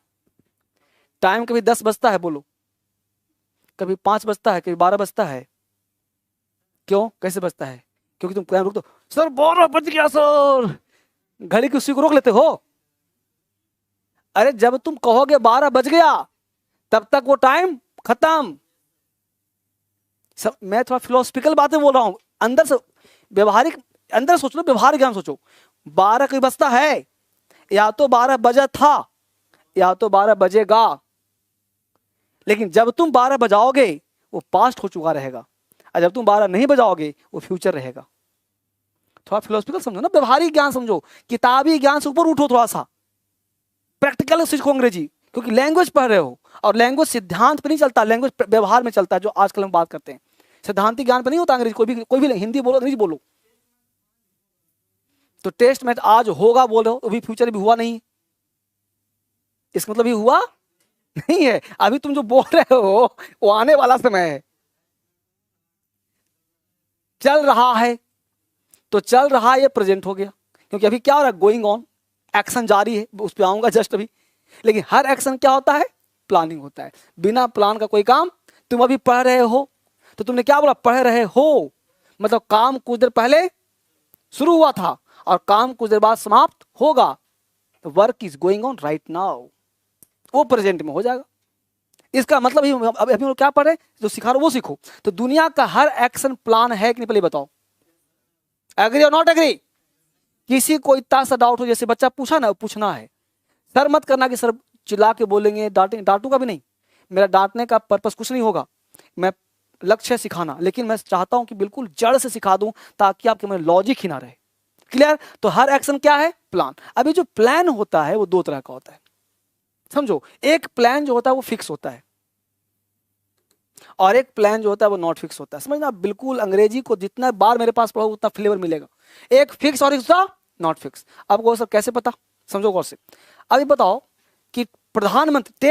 टाइम कभी 10 बजता है, बोलो, कभी 5 बजता है, कभी 12 बजता है। क्यों, कैसे बजता है? क्योंकि तुम रुक दो, सर 12 बज गया सर, घड़ी की उसी को रोक लेते हो। अरे जब तुम कहोगे 12 बज गया तब तक वो टाइम खत्म। सब मैं थोड़ा फिलोसफिकल बातें बोल रहा हूं, अंदर से व्यवहारिक, अंदर सोच लो, व्यवहारिक ज्ञान सोचो। 12 कभी बजता है, या तो 12 बजा था या तो 12 बजेगा, लेकिन जब तुम 12 बजाओगे वो पास्ट हो चुका रहेगा, और जब तुम 12 नहीं बजाओगे वो फ्यूचर रहेगा। थोड़ा फिलोसफिकल समझो ना, व्यवहारिक ज्ञान समझो, किताबी ज्ञान से ऊपर उठो, थोड़ा सा प्रैक्टिकल सीखो अंग्रेजी, क्योंकि लैंग्वेज पढ़ रहे हो और लैंग्वेज सिद्धांत पे नहीं चलता, लैंग्वेज व्यवहार में चलता है, जो आजकल हम बात करते हैं। सिद्धांतिक ज्ञान पे नहीं होता अंग्रेजी, कोई भी हिंदी बोलो अंग्रेजी बोलो। तो टेस्ट मैच आज होगा बोल रहे हो, अभी फ्यूचर भी हुआ नहीं, इसका मतलब ये हुआ नहीं है। अभी तुम जो बोल रहे हो वो आने वाला समय है, चल रहा है, तो चल रहा है ये प्रेजेंट हो गया, क्योंकि अभी क्या हो रहा है, गोइंग ऑन, एक्शन जारी है, उस पर आऊंगा जस्ट अभी। लेकिन हर एक्शन क्या होता है, प्लानिंग होता है। बिना प्लान का कोई काम, तुम अभी पढ़ रहे हो तो तुमने क्या बोला, पढ़ रहे हो, मतलब काम कुछ देर पहले शुरू हुआ था और काम कुछ देर बाद समाप्त होगा। तो work is going on right now, वो प्रेजेंट में हो जाएगा। इसका मतलब ही अभी हम लोग क्या पढ़ रहे हैं, जो सिखा रहे वो सीखो। तो दुनिया का हर एक्शन प्लान है कि नहीं, पहले बताओ, एग्री और नॉट एग्री? किसी को इतना सा डाउट हो, जैसे बच्चा पूछा ना, पूछना है, सर मत करना कि सर चिल्ला के बोलेंगे, डांटेंगे, डांटूंगा भी नहीं। मेरा डांटने का पर्पस कुछ नहीं होगा, मैं लक्ष्य है सिखाना, लेकिन मैं चाहता हूं कि बिल्कुल जड़ से सिखा दूं ताकि आपके मन लॉजिक ही ना रहे। क्लियर? तो हर एक्शन क्या है, प्लान। अभी जो प्लान होता है वो दो तरह का होता है, समझो। एक प्लान जो होता है वो फिक्स होता है, और एक प्लान जो होता है वो नॉट फिक्स होता है। समझना, बिल्कुल अंग्रेजी को जितना बार मेरे पास पढ़ो उतना फ्लेवर मिलेगा। एक फिक्स और एक दूसरा नॉट फिक्स। अब गौर से कैसे पता, समझो गौर से। अभी बताओ कि प्रधानमंत्री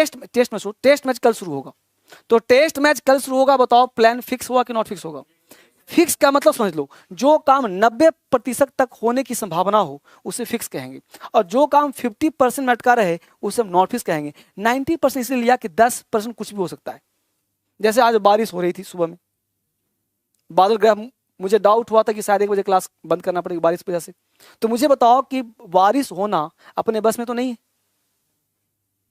टेस्ट मैच कल शुरू होगा, तो टेस्ट मैच कल शुरू होगा, बताओ प्लान फिक्स हुआ कि नॉट फिक्स होगा? फिक्स का मतलब समझ लो, जो काम 90% तक होने की संभावना हो उसे फिक्स कहेंगे, और जो काम 50% में अटका रहे उसे हम नॉट फिक्स कहेंगे। 90% इसलिए लिया कि 10% कुछ भी हो सकता है। जैसे आज बारिश हो रही थी सुबह में, बादल ग्रह मुझे डाउट हुआ था कि शायद 1 बजे क्लास बंद करना पड़ेगी बारिश की वजह से। तो मुझे बताओ कि बारिश होना अपने बस में तो नहीं है,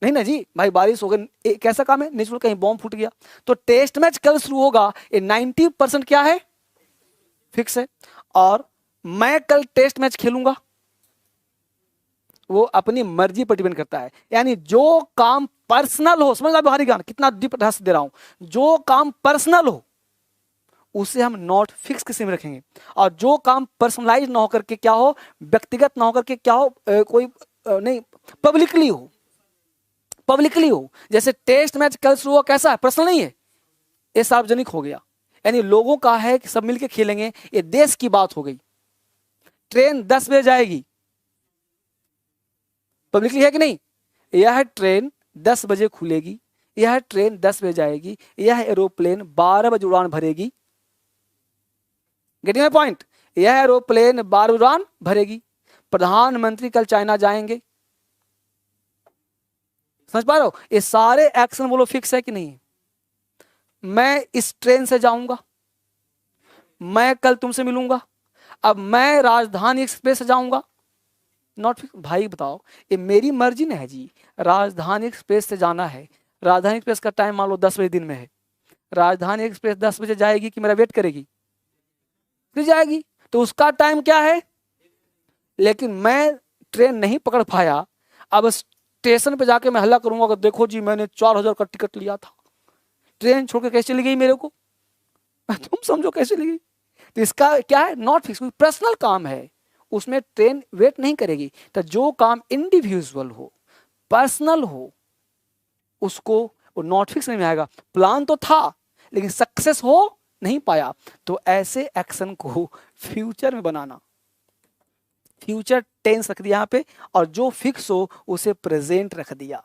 नहीं ना जी भाई, बारिश हो गई, कैसा काम है, नेचुरल, कहीं बॉम्ब फूट गया। तो टेस्ट मैच कल शुरू होगा, ये 90% क्या है, फिक्स है। और मैं कल टेस्ट मैच खेलूंगा, वो अपनी मर्जी पर डिपेंड करता है। यानी जो काम पर्सनल हो, समझ बाहरी गान कितना डीप ढस दे रहा हूं, जो काम पर्सनल हो उसे हम नॉट फिक्स किसी में रखेंगे। और जो काम पर्सनलाइज ना होकर के क्या हो, व्यक्तिगत ना होकर के क्या हो, कोई नहीं, पब्लिकली हो, पब्लिकली हो। जैसे टेस्ट मैच कल शुरू हुआ, कैसा है, पर्सनल नहीं है, ये सार्वजनिक हो गया, यानी लोगों का है कि सब मिलके खेलेंगे, ये देश की बात हो गई। ट्रेन 10 बजे जाएगी, पब्लिकली है कि नहीं, यह ट्रेन 10 बजे खुलेगी, यह ट्रेन 10 बजे जाएगी, यह एरोप्लेन 12 बजे उड़ान भरेगी। गेटिंग माय पॉइंट, यह एरोप्लेन 12 उड़ान भरेगी। प्रधानमंत्री कल चाइना जाएंगे, समझ पा रहे हो, ये सारे एक्शन बोलो फिक्स है कि नहीं। मैं इस ट्रेन से जाऊंगा, मैं कल तुमसे मिलूंगा, अब मैं राजधानी एक्सप्रेस से जाऊंगा, नॉट फिक्स। भाई बताओ, ये मेरी मर्जी नहीं है जी, राजधानी एक्सप्रेस से जाना है, राजधानी एक्सप्रेस का टाइम मान लो 10 बजे दिन में है, राजधानी एक्सप्रेस 10 बजे जाएगी कि मेरा वेट करेगी, फिर जाएगी, तो उसका टाइम क्या है। लेकिन मैं ट्रेन नहीं पकड़ पाया, अब स्टेशन पे जाके मैं हल्ला करूंगा कि देखो जी मैंने 4000 का टिकट लिया था, ट्रेन छोड़ के कैसे चली गई मेरे को, तुम समझो कैसे चली गई। तो इसका क्या है, नॉट फिक्स, पर्सनल काम है, उसमें ट्रेन वेट नहीं करेगी। तो जो काम इंडिविजुअल हो, पर्सनल हो, उसको वो नॉट फिक्स नहीं में आएगा। प्लान तो था लेकिन सक्सेस हो नहीं पाया, तो ऐसे एक्शन को फ्यूचर में बनाना, फ्यूचर टेंस रख दिया यहाँ पे, और जो फिक्स हो उसे प्रेजेंट रख दिया,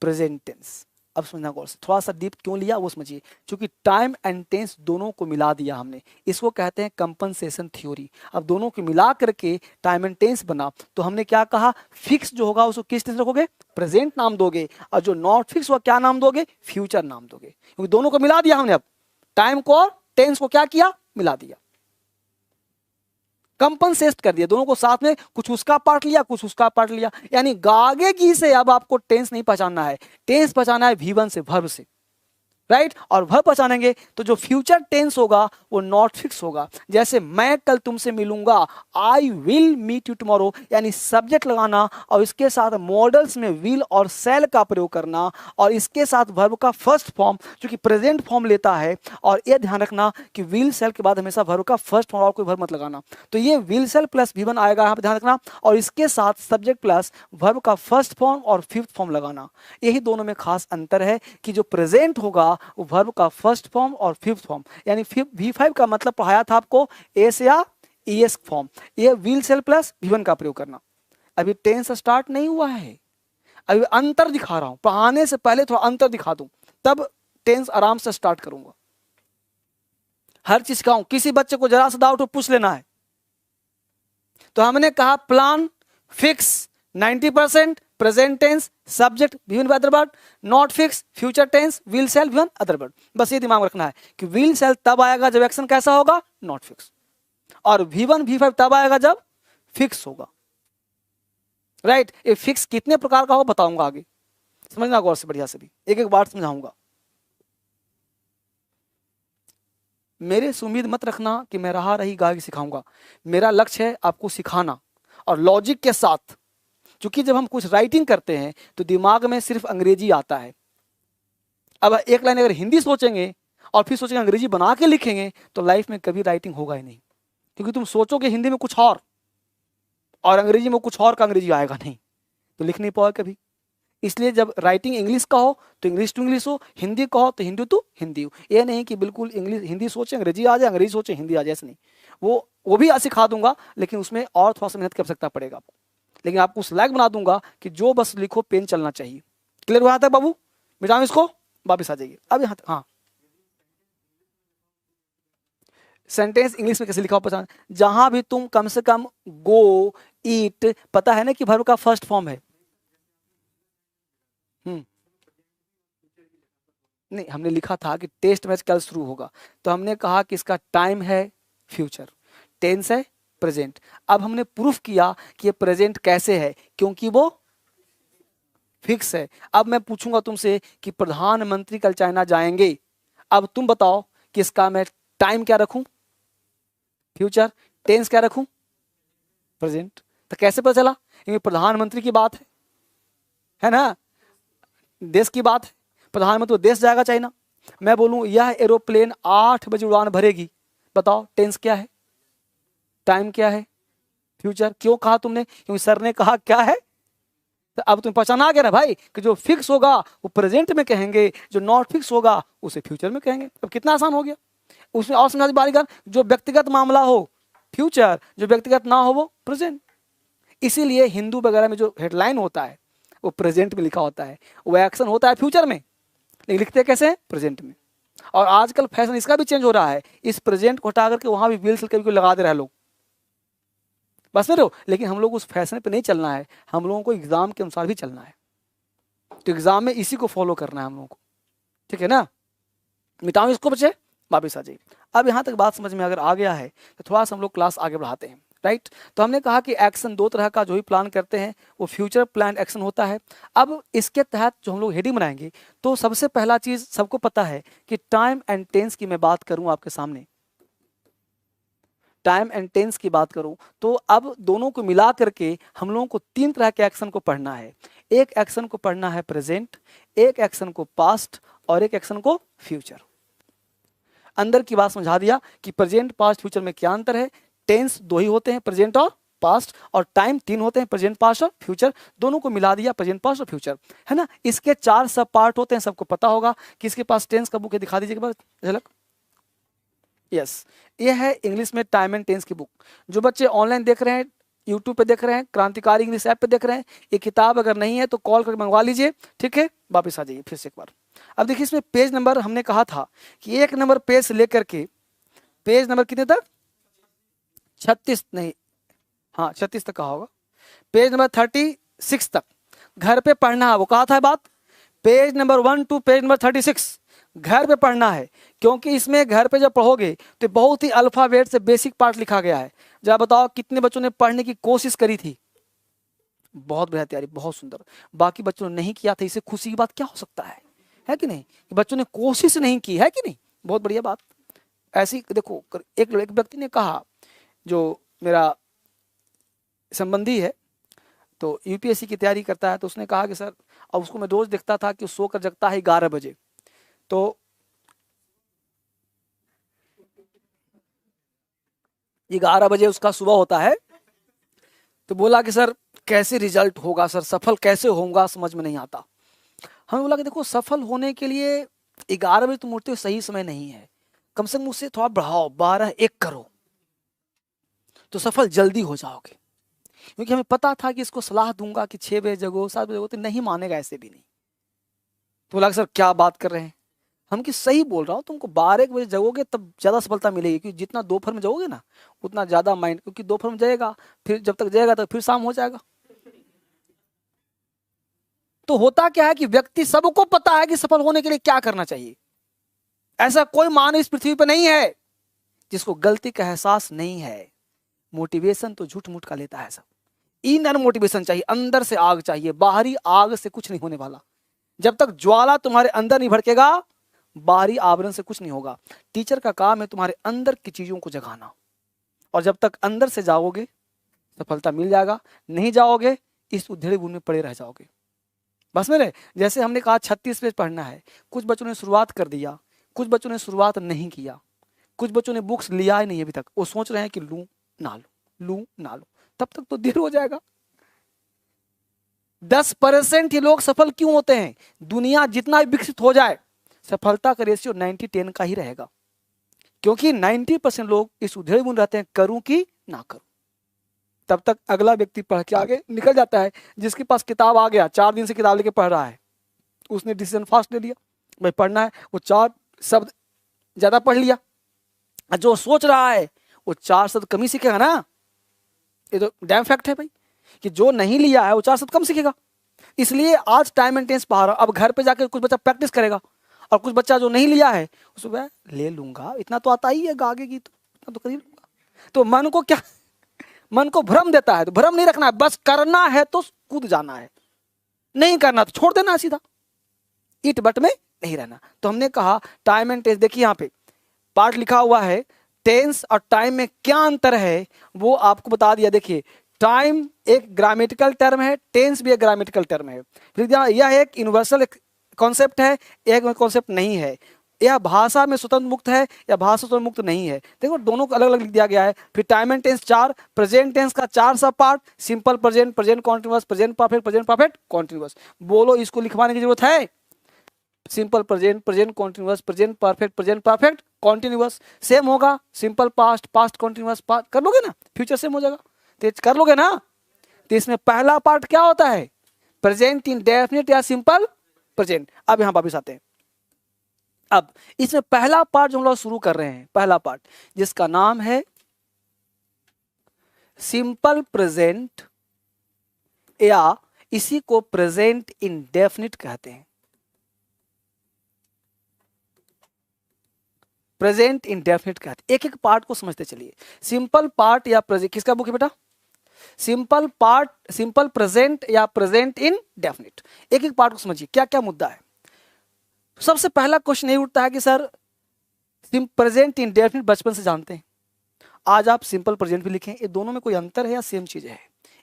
प्रेजेंट टेंस। अब समझना गौर से, थोड़ा सा डीप क्यों लिया वो समझिए, क्योंकि टाइम एंड टेंस दोनों को मिला दिया हमने, इसको कहते हैं कंपनसेशन थ्योरी। अब दोनों को मिला करके टाइम एंड टेंस बना, तो हमने क्या कहा, फिक्स जो होगा उसको किस टेंस रखोगे, प्रेजेंट नाम दोगे, और जो नॉट फिक्स हुआ क्या नाम दोगे, फ्यूचर नाम दोगे, क्योंकि दोनों को मिला दिया हमने। अब टाइम को और टेंस को क्या किया, मिला दिया, कंपनसेट कर दिया दोनों को साथ में, कुछ उसका पार्ट लिया कुछ उसका पार्ट लिया। यानी गागे की से अब आपको टेंस नहीं पहचानना है, टेंस पहचाना है V1 से, वर्ब से, राइट। और वर्ब पहचानेंगे तो जो फ्यूचर टेंस होगा वो नॉट फिक्स होगा। जैसे मैं कल तुमसे मिलूंगा, I will meet you tomorrow, यानी सब्जेक्ट लगाना और इसके साथ मॉडल्स में विल और सेल का प्रयोग करना, और इसके साथ वर्ब का फर्स्ट फॉर्म जो कि प्रेजेंट फॉर्म लेता है। और यह ध्यान रखना कि विल सेल के बाद हमेशा वर्ब का फर्स्ट फॉर्म और कोई वर्ब मत लगाना, तो ये विल सेल प्लस V1 आएगा, यहाँ पे ध्यान रखना। और इसके साथ सब्जेक्ट प्लस वर्ब का फर्स्ट फॉर्म और फिफ्थ फॉर्म लगाना। यही दोनों में खास अंतर है कि जो प्रेजेंट होगा वो वर्ब का फर्स्ट फॉर्म और फिफ्थ फॉर्म, यानी V5 का मतलब पढ़ाया था आपको एस या ES फॉर्म, ये विल सेल प्लस V1 का प्रयोग करना। अभी टेंस स्टार्ट नहीं हुआ है, अभी अंतर दिखा रहा हूं, पढ़ाने से पहले थोड़ा अंतर दिखा दूं, तब टेंस आराम से स्टार्ट करूंगा। हर चीज का किसी बच्चे को जरा सा डाउट हो पूछ लेना है। तो हमने कहा plan fix 90%, present tense subject V1 by other word, not fix future tense will sell V1 other word. बस ये दिमाग में रखना है कि विल सेल तब आएगा जब एक्शन कैसा होगा, नॉट फिक्स, और V1 V5 तब आएगा जब फिक्स होगा, राइट। ये फिक्स कितने प्रकार का हो बताऊंगा आगे, समझना गौर से, बढ़िया से भी एक एक बार समझाऊंगा। मेरे से उम्मीद मत रखना कि मैं रहा रही गा के सिखाऊंगा, मेरा लक्ष्य है आपको सिखाना और लॉजिक के साथ। क्योंकि जब हम कुछ राइटिंग करते हैं तो दिमाग में सिर्फ अंग्रेजी आता है। अब एक लाइन अगर हिंदी सोचेंगे और फिर सोचेंगे अंग्रेजी बना के लिखेंगे तो लाइफ में कभी राइटिंग होगा ही नहीं, क्योंकि तुम सोचोगे हिंदी में कुछ और अंग्रेजी में कुछ और का अंग्रेजी आएगा नहीं, तो लिख नहीं पाओगे कभी। इसलिए जब राइटिंग इंग्लिश का हो तो इंग्लिश टू इंग्लिश हो, हिंदी का हो तो हिंदी टू हिंदी हो। ये नहीं कि बिल्कुल इंग्लिश हिंदी सोचे अंग्रेजी आ जाए, अंग्रेजी सोचे हिंदी आ जाए, ऐसे नहीं। वो भी सिखा दूंगा, लेकिन उसमें और थोड़ा सा मेहनत की आवश्यकता पड़ेगा आपको। लेकिन आपको उस लायक बना दूंगा कि जो बस लिखो पेन चलना चाहिए। क्लियर हुआ तक बाबू, मिटाओ इसको, वापिस आ जाइए। अब यहाँ तक, हाँ, सेंटेंस इंग्लिश में कैसे लिखा हो पहचान, जहां भी तुम कम से कम गो, ईट, पता है ना कि वर्ब का फर्स्ट फॉर्म है। नहीं, हमने लिखा था कि टेस्ट मैच कल शुरू होगा, तो हमने कहा कि इसका टाइम है फ्यूचर, टेंस है प्रेजेंट। अब हमने प्रूफ किया कि ये प्रेजेंट कैसे है, क्योंकि वो फिक्स है। अब मैं पूछूंगा तुमसे कि प्रधानमंत्री कल चाइना जाएंगे, अब तुम बताओ कि इसका मैं टाइम क्या रखूं, फ्यूचर, टेंस क्या रखूं, प्रेजेंट। तो कैसे पता चला? क्योंकि प्रधानमंत्री की बात है ना, देश की बात है, प्रधानमंत्री देश जाएगा चाइना। मैं बोलूं यह एरोप्लेन 8 बजे उड़ान भरेगी, बताओ टेंस क्या है, टाइम क्या है, फ्यूचर। क्यों कहा तुमने? क्योंकि सर ने कहा क्या है। तो अब तुम्हें पहचाना आ गया ना भाई कि जो फिक्स होगा वो प्रेजेंट में कहेंगे, जो नॉट फिक्स होगा उसे फ्यूचर में कहेंगे। अब कितना आसान हो गया। उसमें और समझा दी बारी कर, जो व्यक्तिगत मामला हो फ्यूचर, जो व्यक्तिगत ना हो वो प्रेजेंट। इसीलिए हिंदू वगैरह में जो हेडलाइन होता है वो प्रेजेंट में लिखा होता है, वो एक्शन होता है फ्यूचर में, लेकिन लिखते कैसे हैं? प्रेजेंट में। और आजकल फैशन इसका भी चेंज हो रहा है, इस प्रेजेंट को हटा करके वहां भी व्हील सिल करके लगा दे रहे हैं लोग, बस में रहो। लेकिन हम लोग उस फैशन पे नहीं चलना है, हम लोगों को एग्जाम के अनुसार भी चलना है। तो एग्जाम में इसी को फॉलो करना है हम लोगों को, ठीक है ना। मिटाओ इसको बच्चे, वापिस आ जाइए। अब यहाँ तक बात समझ में अगर आ गया है तो थोड़ा सा हम लोग क्लास आगे बढ़ाते हैं, राइट। तो हमने कहा कि एक्शन दो तरह का जो भी प्लान करते हैं वो फ्यूचर प्लान एक्शन होता है। अब इसके तहत जो हम लोग हेडिंग बनाएंगे, तो सबसे पहला चीज सबको पता है कि टाइम एंड टेंस की मैं बात करूं आपके सामने, टाइम एंड टेंस की बात करूं तो अब दोनों को मिला करके हम लोगों को 3 तरह के एक्शन को पढ़ना है। एक एक्शन को पढ़ना है प्रेजेंट, एक एक्शन को पास्ट और एक एक्शन को फ्यूचर। अंदर की बात समझा दिया कि प्रेजेंट पास्ट फ्यूचर में क्या अंतर है। टेंस 2 ही होते हैं, प्रेजेंट और पास्ट, और टाइम 3 होते हैं, प्रेजेंट पास्ट और फ्यूचर। दोनों को मिला दिया, प्रेजेंट पास्ट और फ्यूचर, है ना। इसके 4 सब पार्ट होते हैं, सबको पता होगा। किसके पास टेंस का बुक है दिखा दीजिएगा झलक। यस, ये है इंग्लिश में टाइम एंड टेंस की बुक। जो बच्चे ऑनलाइन देख रहे हैं, यूट्यूब पे देख रहे हैं, क्रांतिकारी इंग्लिश ऐप पे देख रहे हैं, ये किताब अगर नहीं है तो कॉल करके मंगवा लीजिए, ठीक है। वापस आ जाइए फिर से एक बार। अब देखिए इसमें पेज नंबर हमने कहा था कि 1 नंबर पेज से लेकर के पेज नंबर कितने तक, 36 नहीं, हाँ 36 तक कहा होगा, पेज नंबर 36 तक घर पे पढ़ना है। वो कहा था बात, page number 1 to page number 36 घर पे पढ़ना है, क्योंकि इसमें घर पे जब पढ़ोगे तो बहुत ही अल्फाबेट से बेसिक पार्ट लिखा गया है। जब बताओ कितने बच्चों ने पढ़ने की कोशिश करी थी? बहुत बढ़िया तैयारी, बहुत सुंदर। बाकी बच्चों ने नहीं किया था, इससे खुशी की बात क्या हो सकता है कि नहीं, कि बच्चों ने कोशिश नहीं की है कि नहीं, बहुत बढ़िया बात। ऐसी देखो, एक व्यक्ति ने कहा, जो मेरा संबंधी है, तो यूपीएससी की तैयारी करता है, तो उसने कहा कि सर, और उसको मैं रोज देखता था कि सोकर जगता है 11 बजे, तो 11 बजे उसका सुबह होता है। तो बोला कि सर कैसे रिजल्ट होगा, सर सफल कैसे होऊंगा, समझ में नहीं आता। हमें बोला कि देखो, सफल होने के लिए 11 बजे तुम उठते हो सही समय नहीं है, कम से कम उससे थोड़ा बढ़ाओ, 12-1 करो तो सफल जल्दी हो जाओगे। क्योंकि हमें पता था कि इसको सलाह दूंगा कि 6 बजे जगो, 7 बजे जगो, तो नहीं मानेगा ऐसे भी नहीं। तो बोला कि सर क्या बात कर रहे हैं हम, कि सही बोल रहा हूँ, तुमको 12-1 बजे जगोगे तब ज्यादा सफलता मिलेगी, क्योंकि जितना दोपहर में जगोगे ना उतना ज्यादा माइंड, क्योंकि दोपहर में जाएगा, फिर जब तक जाएगा तो फिर शाम हो जाएगा। तो होता क्या है कि व्यक्ति, सबको पता है कि सफल होने के लिए क्या करना चाहिए। ऐसा कोई मानव इस पृथ्वी पर नहीं है जिसको गलती का एहसास नहीं है। मोटिवेशन तो झूठ मूठ का लेता है सब, इनर मोटिवेशन चाहिए, अंदर से आग चाहिए, बाहरी आग से कुछ नहीं होने वाला। जब तक ज्वाला तुम्हारे अंदर नहीं भड़केगा, बाहरी आवरण से कुछ नहीं होगा। टीचर का काम है तुम्हारे अंदर की चीजों को जगाना, और जब तक अंदर से जाओगे सफलता मिल जाएगा, नहीं जाओगे इस उधेड़ बुन में पड़े रह जाओगे। बस मेरे, जैसे हमने कहा 36 पेज पढ़ना है, कुछ बच्चों ने शुरुआत कर दिया, कुछ बच्चों ने शुरुआत नहीं किया, कुछ बच्चों ने बुक्स लिया ही नहीं अभी तक, वो सोच रहे हैं कि लूं ना लो, तब तक तो देर हो जाएगा। 10% ही लोग सफल क्यों होते हैं? दुनिया जितना विकसित हो जाए, सफलता का रेशियो 90-10 का ही रहेगा, क्योंकि 90% लोग इस उधेड़ बुन रहते हैं, करूं कि ना करूं। तब तक अगला व्यक्ति पढ़ के आगे निकल जाता है। जिसके पास किताब आ गया, 4 दिन से किताब लेके पढ़ रहा है, उसने डिसीजन फास्ट ले लिया, भाई पढ़ना है, वो 4 शब्द ज्यादा पढ़ लिया। जो सोच रहा है वो 4 शब्द कम ही सीखेगा ना, ये तो डैम फैक्ट है भाई, कि जो नहीं लिया है वो 4 शब्द कम सीखेगा। इसलिए आज टाइम एंड टेंस पढ़ा रहा हूं। अब घर पे जाकर कुछ बच्चा प्रैक्टिस करेगा, और कुछ बच्चा जो नहीं लिया है उसको कहा ले लूंगा, इतना तो आता ही है, आगे की तो इतना तो कर ही लूंगा। तो मन को क्या, मन को भ्रम देता है, तो भ्रम नहीं रखना है, बस करना है तो कूद जाना है, नहीं करना तो छोड़ देना सीधा, इट बट में नहीं रहना। तो हमने कहा टाइम एंड टेंस, देखिए यहाँ पे पार्ट लिखा हुआ है, टेंस और टाइम में क्या अंतर है वो आपको बता दिया। देखिए टाइम एक ग्रामेटिकल टर्म है, टेंस भी एक ग्रामेटिकल टर्म है, फिर यह एक यूनिवर्सल कॉन्सेप्ट है, एक कॉन्सेप्ट नहीं है, यह भाषा में स्वतंत्र मुक्त है या भाषा स्वतंत्र मुक्त नहीं है। देखो दोनों को अलग अलग लिख दिया गया है। फिर time and tense 4, present tense का 4 सब part, simple present, present continuous, present perfect continuous. बोलो इसको लिखवाने की जरूरत है? Simple present, present continuous, present perfect continuous. Same होगा सिंपल पास्ट, पास्ट कॉन्टिन्यूअस, कर लोगे ना, फ्यूचर सेम हो जाएगा, तेज कर लोगे ना। तो इसमें पहला पार्ट क्या होता है? प्रेजेंट इंडेफिनिट या सिंपल प्रेजेंट। अब यहां वापिस आते हैं। अब इसमें पहला पार्ट जो हम लोग शुरू कर रहे हैं, पहला पार्ट जिसका नाम है सिंपल प्रेजेंट, या इसी को प्रेजेंट इंडेफिनिट कहते हैं। प्रेजेंट इंडेफिनिट कहते हैं। एक एक पार्ट को समझते चलिए। सिंपल पार्ट या प्रेजेंट, किसका बुक है बेटा? सिंपल पार्ट, सिंपल प्रेजेंट या प्रेजेंट इंडेफिनिट। एक एक पार्ट को समझिए क्या क्या मुद्दा है। सबसे पहला क्वेश्चन नहीं उठता है कि सर प्रेजेंट इंडेफिनिट बचपन से जानते हैं, आज आप सिंपल प्रेजेंट भी लिखें, ये दोनों में कोई अंतर है या सेम चीज है?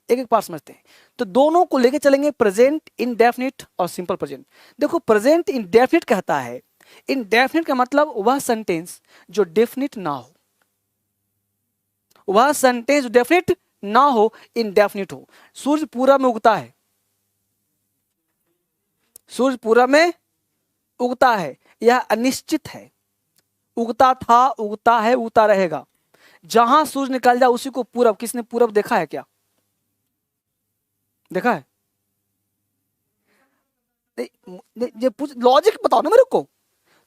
एक एक पार्ट समझते हैं। तो दोनों को लेके चलेंगे, प्रेजेंट इंडेफिनिट और सिंपल प्रेजेंट। देखो प्रेजेंट इंडेफिनिट कहता है, इंडेफिनिट का मतलब वह सेंटेंस जो डेफिनिट ना हो, वह सेंटेंस डेफिनिट ना हो, इंडेफिनिट हो। सूर्य पूरब में उगता है, सूर्य पूरब में उगता है, यह अनिश्चित है। उगता था, उगता है, उगता रहेगा। जहां सूर्य निकल जाए उसी को पूरब। किसने पूरब देखा है क्या? देखा है? लॉजिक बताओ ना मेरे को,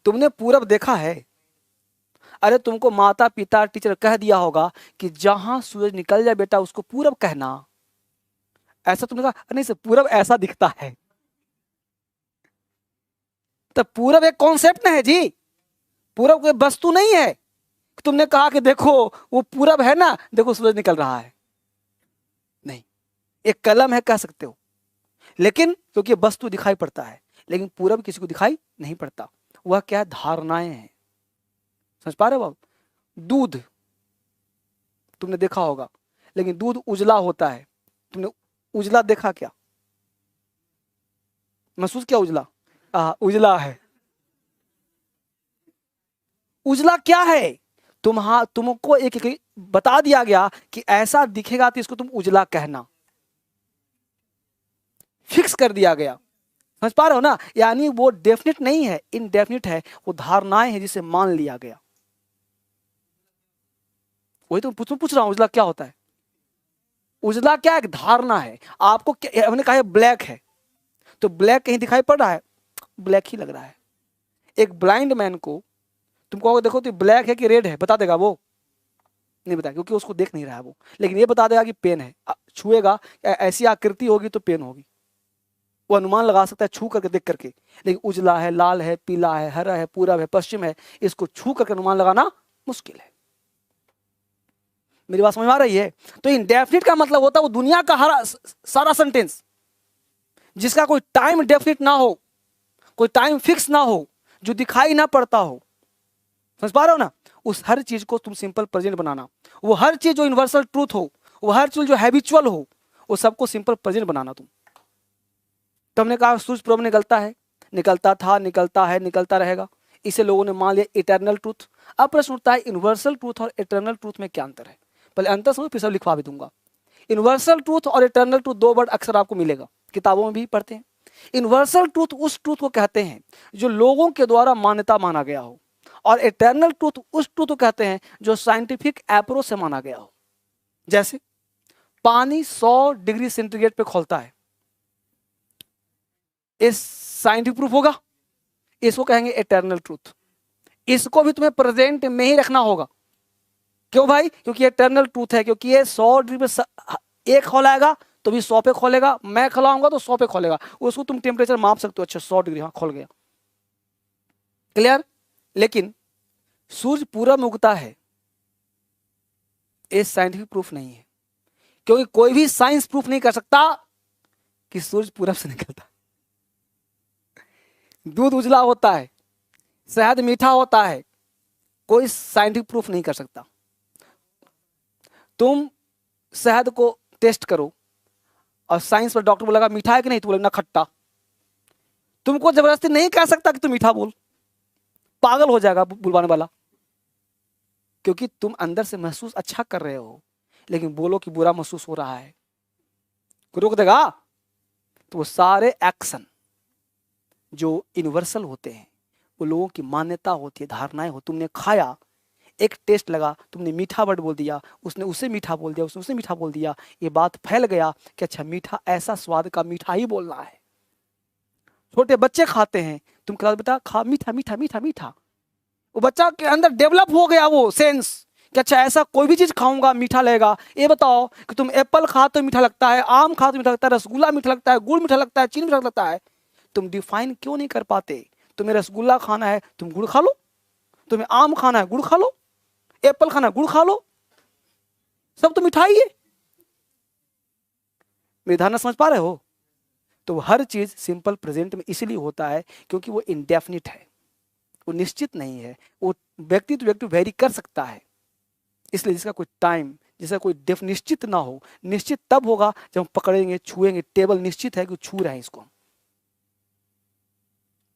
तुमने पूरब देखा है? अरे तुमको माता पिता टीचर कह दिया होगा कि जहां सूरज निकल जाए बेटा उसको पूरब कहना, ऐसा तुमने कहा? नहीं सर पूरब ऐसा दिखता है। तो पूरब एक कॉन्सेप्ट है जी, पूरब कोई वस्तु नहीं है। तुमने कहा कि देखो वो पूरब है ना, देखो सूरज निकल रहा है, नहीं। एक कलम है कह सकते हो, लेकिन क्योंकि वस्तु दिखाई पड़ता है, लेकिन पूरब किसी को दिखाई नहीं पड़ता। वह क्या है? धारणाएं हैं। समझ पा रहे हो आप? दूध तुमने देखा होगा, लेकिन दूध उजला होता है। तुमने उजला देखा क्या? महसूस किया उजला? उजला है। उजला क्या है? तुमको एक बता दिया गया कि ऐसा दिखेगा तो इसको तुम उजला कहना, फिक्स कर दिया गया। समझ पा रहे हो ना? यानी वो डेफिनेट नहीं है, इनडेफिनेट है, वो धारणाएं हैं जिसे मान लिया गया। वही तो पूछ रहा हूं, उजला क्या होता है? उजला क्या एक धारणा है। आपको हमने कहा है ब्लैक है, तो ब्लैक कहीं दिखाई पड़ रहा है? ब्लैक ही लग रहा है। एक ब्लाइंड मैन को तुम कहोगे देखो तो ब्लैक है कि रेड है, बता देगा? वो नहीं बताएगा, क्योंकि उसको देख नहीं रहा है वो, लेकिन ये बता देगा कि पेन है। छुएगा, ऐसी आकृति होगी तो पेन होगी, वो अनुमान लगा सकता है छू करके, देख करके। लेकिन उजला है, लाल है, पीला है, हरा है, पूरब है, पश्चिम है, इसको छू करके अनुमान लगाना मुश्किल है। मेरी बात समझ में आ रही है? तो इंडेफिनिट का मतलब होता है वो दुनिया का सारा सेंटेंस जिसका कोई टाइम डेफिनिट ना हो, कोई टाइम फिक्स ना हो, जो दिखाई ना पड़ता हो। समझ पा रहे हो ना? उस हर चीज को तुम सिंपल प्रेजेंट बनाना। वो हर चीज जो यूनिवर्सल ट्रूथ हो, वो हर चीज जो हैबिचुअल हो, वो सबको सिंपल प्रेजेंट बनाना तुम। तो हमने कहा सूर्य पूरब निकलता है, निकलता था, निकलता है, निकलता रहेगा, इसे लोगों ने मान लिया इटर्नल ट्रूथ। अब प्रश्न उठता है यूनिवर्सल ट्रूथ और इटर्नल ट्रूथ में क्या अंतर है? पहले अंतर समझो, फिर सब लिखवा भी दूंगा। यूनिवर्सल ट्रूथ और इटर्नल ट्रूथ दो वर्ड अक्सर आपको मिलेगा, किताबों में भी पढ़ते हैं। यूनिवर्सल ट्रूथ उस ट्रूथ को कहते हैं जो लोगों के द्वारा मान्यता माना गया हो, और इटर्नल ट्रूथ उस ट्रूथ को कहते हैं जो साइंटिफिक अप्रोच से माना गया हो। जैसे पानी 100 डिग्री सेंटीग्रेड पे खौलता है, इस साइंटिफिक प्रूफ होगा, इसको कहेंगे इटर्नल ट्रूथ। इसको भी तुम्हें प्रेजेंट में ही रखना होगा। क्यों भाई? क्योंकि इटर्नल ट्रूथ है, क्योंकि ये 100 डिग्री पे एक खोलाएगा तो भी 100 पे खोलेगा, मैं खिलाऊंगा तो 100 पे खोलेगा। उसको तुम टेम्परेचर माप सकते हो, अच्छा 100 डिग्री, हाँ खोल गया। क्लियर? लेकिन सूर्य पूरब में उगता है, ये साइंटिफिक प्रूफ नहीं है, क्योंकि कोई भी साइंस प्रूफ नहीं कर सकता कि सूर्य पूरब से निकलता। दूध उजला होता है, शहद मीठा होता है, कोई साइंटिफिक प्रूफ नहीं कर सकता। तुम शहद को टेस्ट करो और साइंस पर डॉक्टर बोलेगा मीठा है कि नहीं, तो बोलेगा खट्टा। तुमको जबरदस्ती नहीं कह सकता कि तुम मीठा बोल, पागल हो जाएगा बुलवाने वाला, क्योंकि तुम अंदर से महसूस अच्छा कर रहे हो, लेकिन बोलो कि बुरा महसूस हो रहा है, कोई रोक देगा? तो वो सारे एक्शन जो यूनिवर्सल होते हैं, वो लोगों की मान्यता होती है, धारणाएं हो। तुमने खाया, एक टेस्ट लगा, तुमने मीठा वर्ड बोल दिया, उसने उसे मीठा बोल दिया, उसने उसे मीठा बोल दिया, ये बात फैल गया कि अच्छा मीठा ऐसा स्वाद का मीठा ही बोलना है। छोटे बच्चे खाते हैं, तुम कहते बेटा खा मीठा मीठा मीठा मीठा, वो बच्चा के अंदर डेवलप हो गया वो सेंस कि अच्छा ऐसा कोई भी चीज खाऊंगा मीठा लगेगा। ये बताओ कि तुम एप्पल खा तो मीठा लगता है, आम खा तो मीठा लगता है, रसगुल्ला मीठा लगता है, गुड़ मीठा लगता है, चीनी मीठा लगता है, तुम डिफाइन क्यों नहीं कर पाते? तुम्हें रसगुल्ला खाना है, तुम गुड़ खा लो, तुम्हें आम खाना है, गुड़ खा लो, एप्पल खाना है, गुड़ खा लो, सब तो मिठाई है। मेरी धारणा समझ पा रहे हो? तो हर चीज सिंपल प्रेजेंट में इसीलिए होता है क्योंकि वो इंडेफिनिट है, वो निश्चित नहीं है, वो व्यक्ति टू व्यक्ति वेरी कर सकता है। इसलिए जिसका कोई टाइम, जिसका कोई डेफ निश्चित ना हो, निश्चित तब होगा जब हम पकड़ेंगे, छुएंगे, टेबल निश्चित है कि छू रहे हैं इसको।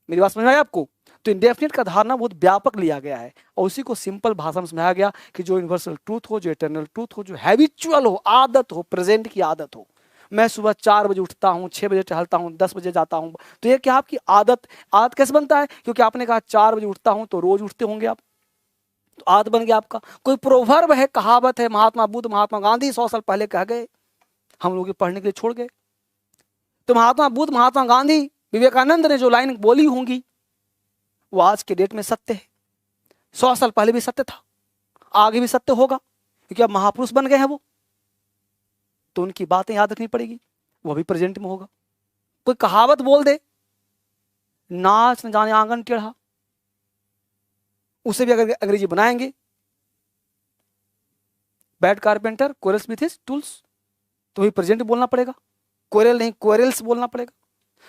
मेरी बात समझ में आई आपको? तो इंडेफिनिट का धारणा बहुत व्यापक लिया गया है और उसी को सिंपल भाषा में समझाया गया कि जो यूनिवर्सल ट्रूथ हो, जो इटर्नल ट्रूथ हो, जो हैबिचुअल हो, आदत हो, प्रेजेंट की आदत हो। मैं सुबह 4 बजे उठता हूँ, 6 बजे टहलता हूँ, 10 बजे जाता हूँ, तो ये क्या आपकी आदत? आदत कैसे बनता है? क्योंकि आपने कहा 4 बजे उठता हूँ, तो रोज उठते होंगे आप, तो आदत बन गया आपका। कोई प्रोवर्ब है, कहावत है, महात्मा बुद्ध, महात्मा गांधी 100 साल पहले कह गए, हम लोग पढ़ने के लिए छोड़ गए। तो महात्मा बुद्ध, महात्मा गांधी, विवेकानंद ने जो लाइन बोली होंगी वो आज के डेट में सत्य है, 100 साल पहले भी सत्य था, आगे भी सत्य होगा, क्योंकि अब महापुरुष बन गए हैं वो, तो उनकी बातें याद रखनी पड़ेगी, वो भी प्रेजेंट में होगा। कोई कहावत बोल दे, नाच न जाने आंगन टेढ़ा, उसे भी अगर अंग्रेजी बनाएंगे, bad carpenter corals with his tools, तो भी प्रेजेंट बोलना पड़ेगा, कोरल नहीं कोरल्स बोलना पड़ेगा।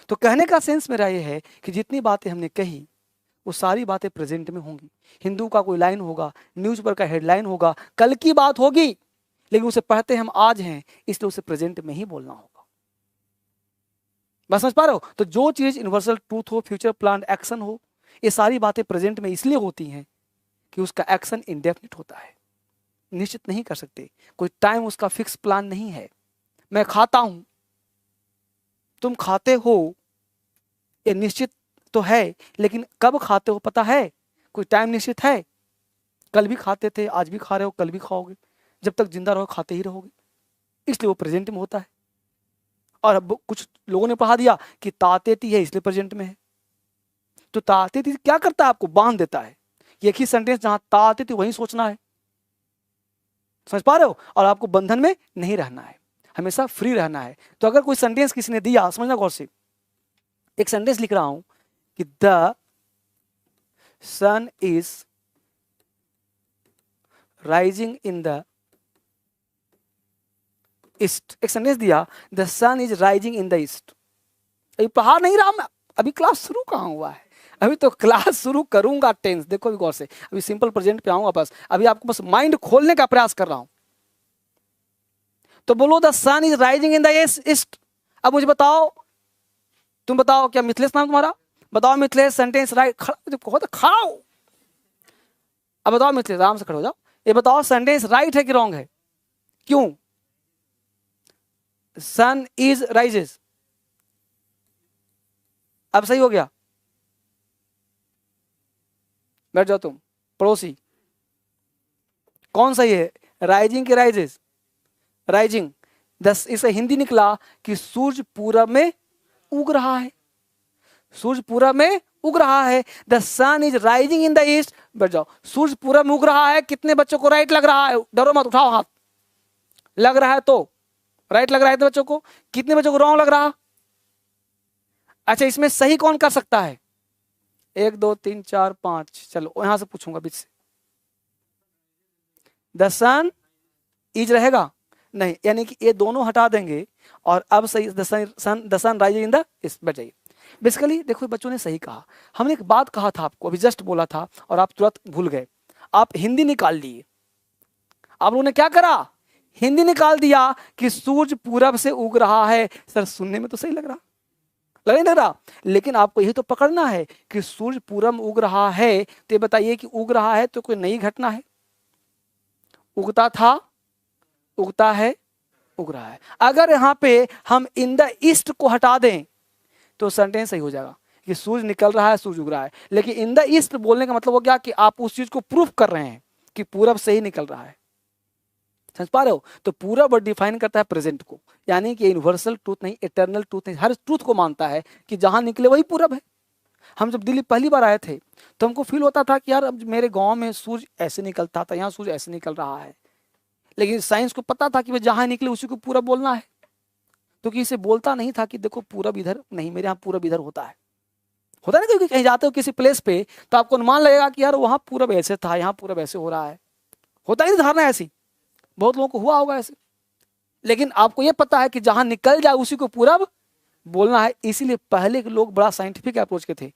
तो कहने का सेंस मेरा ये है कि जितनी बातें हमने कही वो सारी बातें प्रेजेंट में होंगी। हिंदू का कोई लाइन होगा, न्यूज़पेपर का हेडलाइन होगा, कल की बात होगी, लेकिन उसे पढ़ते हम आज हैं, इसलिए उसे प्रेजेंट में ही बोलना होगा। बस समझ पा रहे हो? तो जो चीज यूनिवर्सल ट्रूथ हो, फ्यूचर प्लान एक्शन हो, ये सारी बातें प्रेजेंट में इसलिए होती हैं कि उसका एक्शन इंडेफिनिट होता है, निश्चित नहीं कर सकते, कोई टाइम उसका फिक्स प्लान नहीं है। मैं खाता हूं, तुम खाते हो, ये निश्चित तो है, लेकिन कब खाते हो पता है? कोई टाइम निश्चित है? कल भी खाते थे, आज भी खा रहे हो, कल भी खाओगे, जब तक जिंदा रहो खाते ही रहोगे, इसलिए वो प्रेजेंट में होता है। और अब कुछ लोगों ने पढ़ा दिया कि तातेती है इसलिए प्रेजेंट में है। तो तातेती क्या करता है? आपको बांध देता है। एक ही सेंटेंस जहां तातेती वहीं सोचना है, समझ पा रहे हो? और आपको बंधन में नहीं रहना है, हमेशा फ्री रहना है। तो अगर कोई सेंटेंस किसी ने दिया, समझना गौर से, एक सेंटेंस लिख रहा हूं कि the sun is rising in the east, एक सेंटेंस दिया the sun is rising in the east. अभी पढ़ा नहीं रहा मैं, अभी क्लास शुरू कहाँ हुआ है, अभी तो क्लास शुरू करूंगा। टेंस देखो अभी गौर से, अभी सिंपल प्रेजेंट पे आऊंगा, बस अभी आपको बस माइंड खोलने का प्रयास कर रहा हूं। तो बोलो the sun is rising in the east. अब मुझे बताओ, तुम बताओ, क्या मिथिलेश नाम तुम्हारा? बताओ मिथिलेश, सेंटेंस राइट, खाओ। अब बताओ मिथिलेश, आराम से खड़े हो जाओ, ये बताओ सेंटेंस राइट है कि रॉन्ग है? क्यों? सन इज राइजेस, अब सही हो गया? बैठ जाओ तुम पड़ोसी, कौन सही है, राइजिंग के राइजेस? राइजिंग। दस इसे हिंदी निकला कि सूरज पूरब में उग रहा है, सूरज पूरब में उग रहा है। The sun is rising in the east. बैठ जाओ, सूरज पूरब में उग रहा है, कितने बच्चों को राइट लग रहा है? डरो मत, उठाओ हाथ, लग रहा है तो राइट लग रहा है तो बच्चों को, कितने बच्चों को रॉन्ग लग रहा? अच्छा, इसमें सही कौन कर सकता है? 1 2 3 4 5, चलो यहां से पूछूंगा बीच से। द सन इज रहेगा नहीं, यानी कि ये दोनों हटा देंगे और अब सही the sun rise in the east बैठ जाइए। बेसिकली देखो बच्चों ने सही कहा, हमने एक बात कहा था आपको अभी जस्ट बोला था और आप तुरंत भूल गए, आप हिंदी निकाल लिए। आप लोगों ने क्या करा, हिंदी निकाल दिया कि सूरज पूरब से उग रहा है। सर सुनने में तो सही लग रहा, नहीं लग रहा, लेकिन आपको यही तो पकड़ना है कि सूरज पूरब में उग रहा है। तो ये बताइए कि उग रहा है तो कोई नई घटना है, उगता था, उगता है, उग रहा है। अगर यहां पे हम इन द ईस्ट को हटा दें तो सेंटेंस सही हो जाएगा कि सूरज निकल रहा है, सूरज उग रहा है। लेकिन इन द ईस्ट बोलने का मतलब हो गया कि आप उस चीज को प्रूफ कर रहे हैं कि पूरब से ही निकल रहा है। समझ पा रहे हो? तो पूरब डिफाइन करता है प्रेजेंट को, यानी कि यूनिवर्सल ट्रूथ नहीं, इटर्नल ट्रूथ नहीं, हर ट्रूथ को मानता है कि जहां निकले वही पूरब है। हम जब दिल्ली पहली बार आए थे तो हमको फील होता था कि यार अब मेरे गांव में सूरज ऐसे निकलता था, यहाँ सूरज ऐसे निकल रहा है। लेकिन साइंस को पता था कि वह जहां निकले उसी को पूरब बोलना है, तो किसी बोलता नहीं था कि देखो पूरब इधर नहीं, मेरे यहाँ पूरब इधर होता है। होता है ना, क्योंकि कहीं जाते हो किसी प्लेस पे तो आपको अनुमान लगेगा कि यार वहां पूरब ऐसे था, यहाँ पूरब ऐसे हो रहा है। होता ही धारणा ऐसी, बहुत लोगों को हुआ होगा ऐसे। लेकिन आपको यह पता है कि जहां निकल जाए उसी को पूरब बोलना है। इसीलिए पहले के लोग बड़ा साइंटिफिक अप्रोच के थे,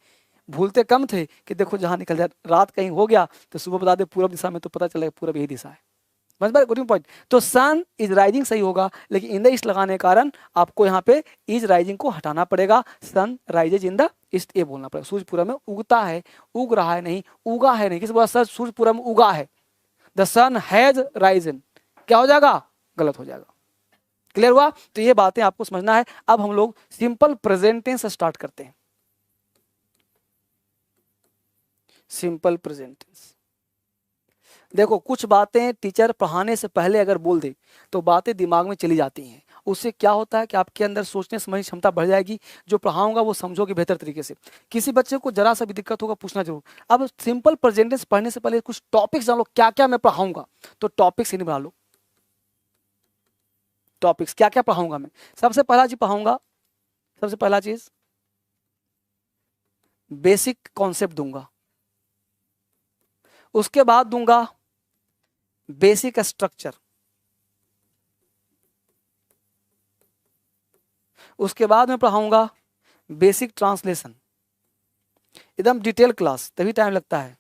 भूलते कम थे कि देखो जहां निकल जाए, रात कहीं हो गया तो सुबह बता दे पूरब दिशा में, तो पता चलेगा पूरब यही दिशा है। Good point. तो सन इज राइजिंग सही होगा, लेकिन इन द ईस्ट लगाने के कारण आपको यहाँ पे इज राइजिंग को हटाना पड़ेगा, sun rises in the east ये बोलना पड़ेगा। सूर्य पूरब में उगता है, उग रहा है नहीं, उगा है नहीं। किसी बोला सर सूर्य पूरब में उगा है, द सन हैज राइजन, क्या हो जाएगा, गलत हो जाएगा। क्लियर हुआ? तो ये बातें आपको समझना है। अब हम लोग सिंपल प्रेजेंट टेंस स्टार्ट करते हैं। सिंपल प्रेजेंट टेंस, देखो कुछ बातें टीचर पढ़ाने से पहले अगर बोल दे तो बातें दिमाग में चली जाती हैं। उससे क्या होता है कि आपके अंदर सोचने समझने की क्षमता बढ़ जाएगी। जो पढ़ाऊंगा वो समझोगे बेहतर तरीके से। किसी बच्चे को जरा सा भी दिक्कत होगा पूछना जरूर। अब सिंपल प्रेजेंट टेंस पढ़ने से पहले कुछ टॉपिक्स जान लो, क्या क्या मैं पढ़ाऊंगा, तो टॉपिक्स ही नहीं बना लो। टॉपिक्स क्या क्या पढ़ाऊंगा मैं, सबसे पहला चीज पढ़ाऊंगा, सबसे पहला चीज बेसिक कॉन्सेप्ट दूंगा। उसके बाद दूंगा बेसिक स्ट्रक्चर। उसके बाद मैं पढ़ाऊंगा बेसिक ट्रांसलेशन। एकदम डिटेल क्लास, तभी टाइम लगता है।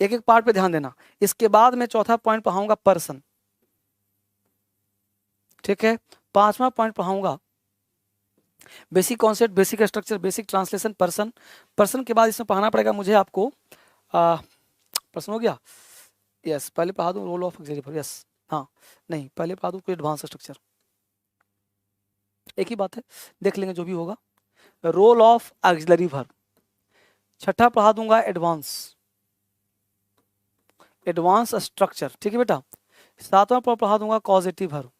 एक एक पार्ट पे ध्यान देना। इसके बाद मैं चौथा पॉइंट पढ़ाऊंगा पर्सन, ठीक है। पांचवा पॉइंट पढ़ाऊंगा basic concept, basic structure, basic translation, person. Person के बाद इसमें पढ़ाना पड़ेगा मुझे आपको पर्सन हो गया, यस। पहले पढ़ा दूं role of auxiliary verb, yes. हाँ नहीं, पहले पढ़ा दूं कोई एडवांस स्ट्रक्चर, एक ही बात है, देख लेंगे जो भी होगा। Role of auxiliary verb. छठा पढ़ा दूंगा एडवांस, एडवांस स्ट्रक्चर, ठीक है बेटा। सातवां पढ़ा दूंगा कॉजेटिव वर्ब,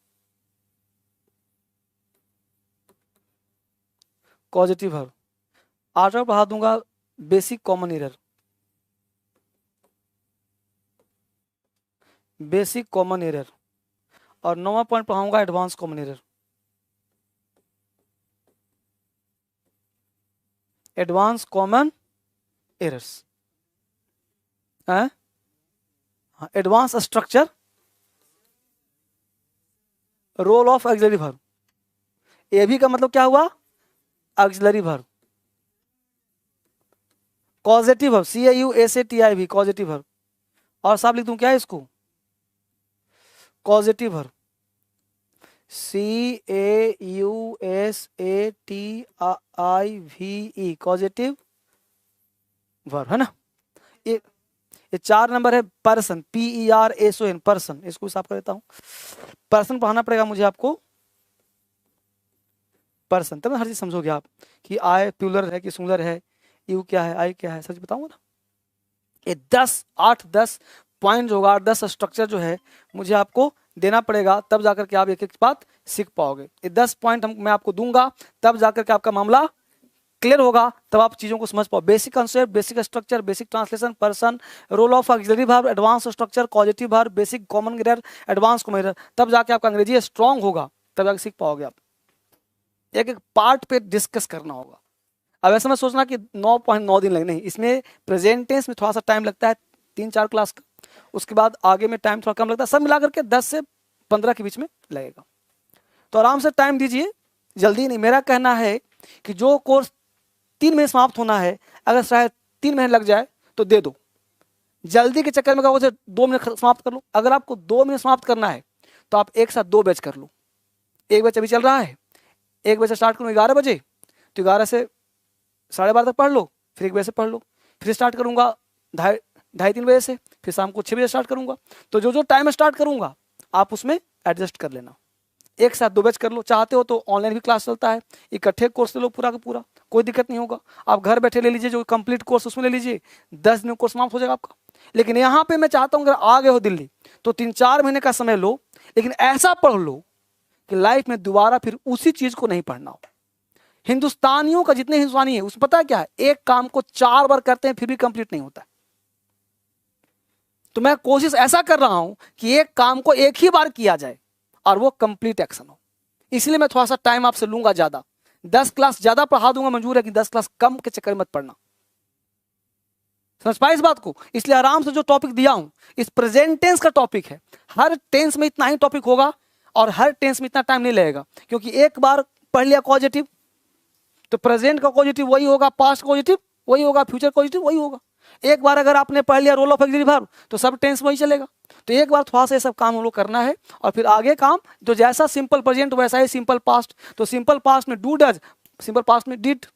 पॉजिटिव वर्ब। आठवां पढ़ा दूंगा basic common error, basic common error. और नौवां पॉइंट पढ़ाऊंगा advance common error, advance common errors. Advance structure, role of auxiliary verb. ए भी का मतलब क्या हुआ, auxiliary verb. Causative verb, CAUSATIV, causative verb. और साहब लिख दूं क्या है इसको, causative verb, CAUSATIVE, causative verb, है ना। ये 4 नंबर है। पर्सन, PERSON, पर्सन, इसको साफ कर देता हूं। पर्सन पढ़ाना पड़ेगा मुझे आपको, पर्सन, तब हर चीज समझोगे आप कि आई प्लूरल है कि सिंगुलर है, यू क्या है, आई क्या है, सच बताऊंगा ना। ये 8-10 पॉइंट होगा, 10 स्ट्रक्चर जो है मुझे आपको देना पड़ेगा, तब जाकर के आप एक एक बात सीख पाओगे। ये 10 पॉइंट मैं आपको दूंगा, तब जाकर के आपका मामला क्लियर होगा, तब आप चीजों को समझ पाओ। Basic concept, basic structure, basic translation, person, role of auxiliary verb, advance structure, positive verb, basic common error, advance common error, तब जाके आपका अंग्रेजी स्ट्रांग होगा, तब जाके सीख पाओगे आप। एक एक पार्ट पे डिस्कस करना होगा। अब ऐसा मत सोचना कि 9.9 दिन लगे, नहीं, इसमें प्रेजेंट टेंस में थोड़ा सा टाइम लगता है 3-4 क्लास का, उसके बाद आगे में टाइम थोड़ा कम लगता है, सब मिला करके 10 से 15 के बीच में लगेगा। तो आराम से टाइम दीजिए, जल्दी नहीं। मेरा कहना है कि जो कोर्स 3 महीने समाप्त होना है, अगर शायद 3 महीने लग जाए तो दे दो, जल्दी के चक्कर में कहो उसे 2 महीने समाप्त कर लो। अगर आपको 2 महीने समाप्त करना है तो आप एक साथ 2 बैच कर लो। एक बैच अभी चल रहा है, एक बैच स्टार्ट करूँ 11 बजे, तो 11 से 12:30 तक पढ़ लो, फिर 1 बजे से पढ़ लो, फिर स्टार्ट करूँगा 2:30-3 बजे से, फिर शाम को 6 बजे स्टार्ट करूँगा। तो जो जो टाइम स्टार्ट करूँगा आप उसमें एडजस्ट कर लेना। एक साथ 2 बैच कर लो, चाहते हो तो ऑनलाइन भी क्लास चलता है, इकट्ठे कोर्स ले लो पूरा का पूरा, कोई दिक्कत नहीं होगा। आप घर बैठे ले लीजिए, जो कंप्लीट कोर्स उसमें ले लीजिए, 10 दिन कोर्स समाप्त हो जाएगा आपका। लेकिन यहाँ पे मैं चाहता हूँ अगर आ गए हो दिल्ली तो 3-4 महीने का समय लो, लेकिन ऐसा पढ़ लो कि लाइफ में दोबारा फिर उसी चीज को नहीं पढ़ना हो। हिंदुस्तानियों का जितने हिंदुस्तानी है उसमें पता है क्या है, एक काम को 4 बार करते हैं फिर भी कंप्लीट नहीं होता। तो मैं कोशिश ऐसा कर रहा हूं कि एक काम को एक ही बार किया जाए और वो कंप्लीट एक्शन हो। इसलिए मैं थोड़ा सा टाइम आपसे लूंगा ज्यादा, 10 क्लास ज्यादा पढ़ा दूंगा, मंजूर है कि 10 क्लास कम के चक्कर में मत पढ़ना। समझ पाए इस बात को? इसलिए आराम से जो टॉपिक दिया हूं इस प्रेजेंट टेंस का टॉपिक है, हर टेंस में इतना ही टॉपिक होगा और हर टेंस में इतना टाइम नहीं लगेगा, क्योंकि एक बार पढ़ लिया पॉजिटिव तो प्रेजेंट का पॉजिटिव वही होगा, पास्ट का पॉजिटिव वही होगा, फ्यूचर पॉजिटिव वही होगा। एक बार अगर आपने पढ़ लिया रोल ऑफ ऑक्सिलरी वर्ब तो सब टेंस वही चलेगा। तो एक बार थोड़ा सा ये सब काम हम लोग करना है और फिर आगे काम जो जैसा सिंपल प्रेजेंट वैसा ही सिंपल पास्ट। तो सिंपल पास्ट में डू डज, सिंपल पास्ट में डिड,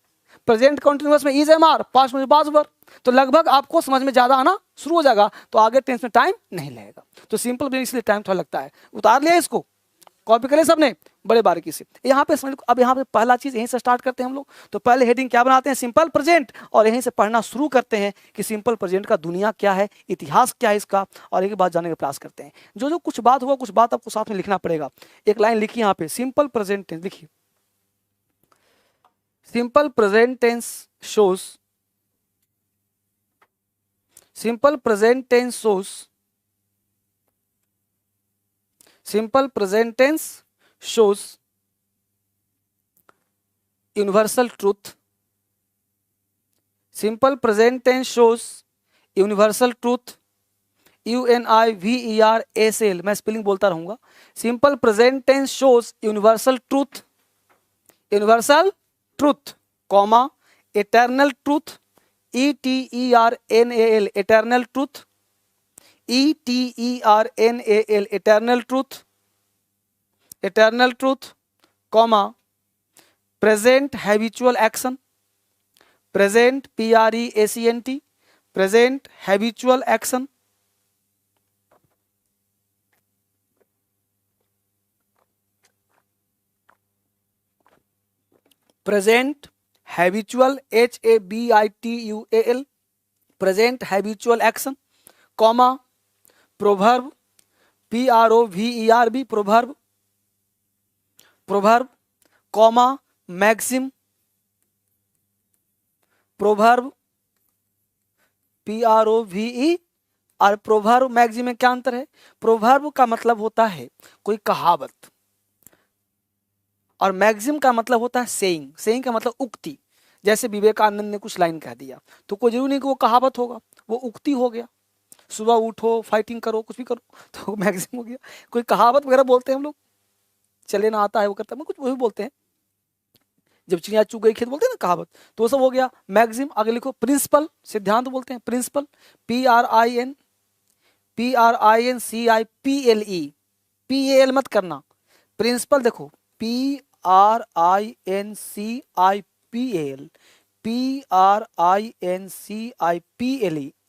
प्रेजेंट कंटिन्यूअस में इज एम आर, पास्ट में वाज वर। तो लगभग आपको समझ में ज्यादा आना शुरू हो जाएगा, तो आगे टेंस में टाइम नहीं लगेगा। तो सिंपल इसलिए टाइम थोड़ा लगता है। उतार लिया इसको, कॉपी करें सबने बड़े बारीकी से। यहाँ पे समझ, अब यहाँ पे पहला चीज यहीं से स्टार्ट करते हैं हम लोग। तो पहले हेडिंग क्या बनाते हैं, सिंपल प्रेजेंट, और यहीं से पढ़ना शुरू करते हैं कि सिंपल प्रेजेंट का दुनिया क्या है, इतिहास क्या है इसका, और एक बात जानने का प्रयास करते हैं। जो जो कुछ बात होगा कुछ बात आपको साथ में लिखना पड़ेगा। एक लाइन लिखी यहाँ पे, सिंपल प्रेजेंट टेंस लिखिए। Simple present tense shows, simple present tense shows, simple present tense shows universal truth. Simple present tense shows universal truth. UNIVERSAL, मैं स्पेलिंग बोलता रहूंगा। Simple present tense shows universal truth, universal truth, comma eternal truth, ETERNAL, eternal truth, ETERNAL, eternal truth, eternal truth, comma present habitual action, present PREACENT, present habitual action, present habitual HABITUAL, present habitual action, comma proverb PROVERB, proverb, proverb, comma maxim, proverb PROVE। और प्रोवर्ब मैक्सिम में क्या अंतर है? प्रोवर्ब का मतलब होता है कोई कहावत और मैक्सिम का मतलब होता है सेइंग। सेइंग का मतलब उक्ति। जैसे विवेकानंद ने कुछ लाइन कह दिया तो कोई जरूरी नहीं कि वो कहावत होगा, वो उक्ति हो गया। सुबह उठो, फाइटिंग करो, कुछ भी करो, तो मैक्सिम हो गया। कोई कहावत वगैरह बोलते हैं हम लोग, चले ना आता है वो करता है, कुछ वही बोलते हैं। जब चिड़िया चुग गई खेत बोलते हैं ना कहावत, तो वो सब हो गया मैक्सिम। आगे लिखो प्रिंसिपल, सिद्धांत बोलते हैं प्रिंसिपल, PRINCIPLE, PAL मत करना, प्रिंसिपल देखो PRINCIPL,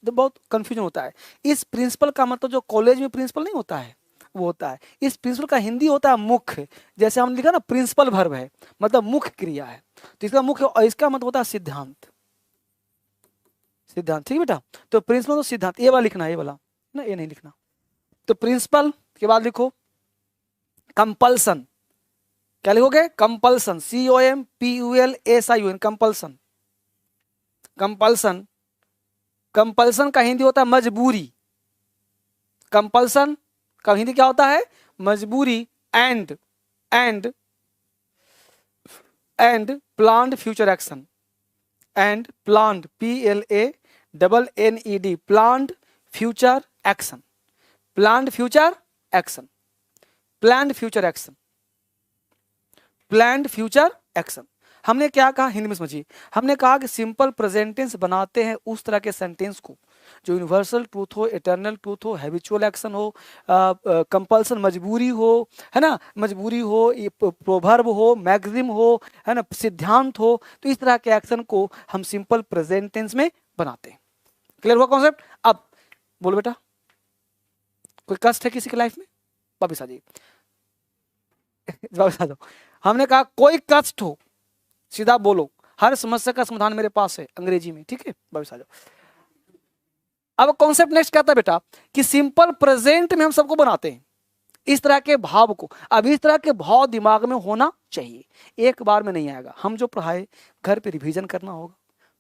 तो बहुत कंफ्यूजन होता है। इस प्रिंसिपल का मतलब जो कॉलेज में प्रिंसिपल नहीं होता है वो होता है। इस प्रिंसिपल का हिंदी होता है मुख्य। जैसे हम लिखा ना प्रिंसिपल वर्ब है, मतलब मुख्य क्रिया है, तो इसका मुख्य, और इसका मतलब होता है सिद्धांत। सिद्धांत, ठीक है बेटा। तो प्रिंसिपल तो सिद्धांत, ये वाला लिखना, ये वाला ना, ये नहीं लिखना। तो प्रिंसिपल के बाद लिखो कंपल्सन। क्या लिखोगे? Compulsion, COMPULSION, compulsion. Compulsion, compulsion का हिंदी होता है मजबूरी। कंपल्सन का हिंदी क्या होता है? मजबूरी। And planned future action, and planned, PLANNED, planned future action, planned future action, planned future action, planned future action. हमने क्या कहा हिंदी में समझिए, हमने कहा कि सिंपल प्रेजेंट टेंस बनाते हैं उस तरह के सेंटेंस को जो यूनिवर्सल ट्रूथ हो, इटर्नल ट्रूथ हो, हैबिचुअल एक्शन हो, कंपल्सन मजबूरी हो, है ना, मजबूरी हो, प्रोवर्ब हो, मैक्सिम हो, है ना, सिद्धांत हो। तो इस तरह के एक्शन को हम सिंपल प्रेजेंट टेंस में बनाते हैं। क्लियर हुआ कॉन्सेप्ट? अब बोलो बेटा, कोई कष्ट है किसी की लाइफ में? वापिस आ जाइए, वापिस आ जाओ। हमने कहा कोई कष्ट हो, सीधा बोलो, हर समस्या का समाधान मेरे पास है, अंग्रेजी में, ठीक है? वापिस आ जाओ। अब कॉन्सेप्ट नेक्स्ट क्या था बेटा कि सिंपल प्रेजेंट में हम सबको बनाते हैं इस तरह के भाव को। अब इस तरह के भाव दिमाग में होना चाहिए, एक बार में नहीं आएगा। हम जो पढ़ाए घर पे रिवीजन करना होगा,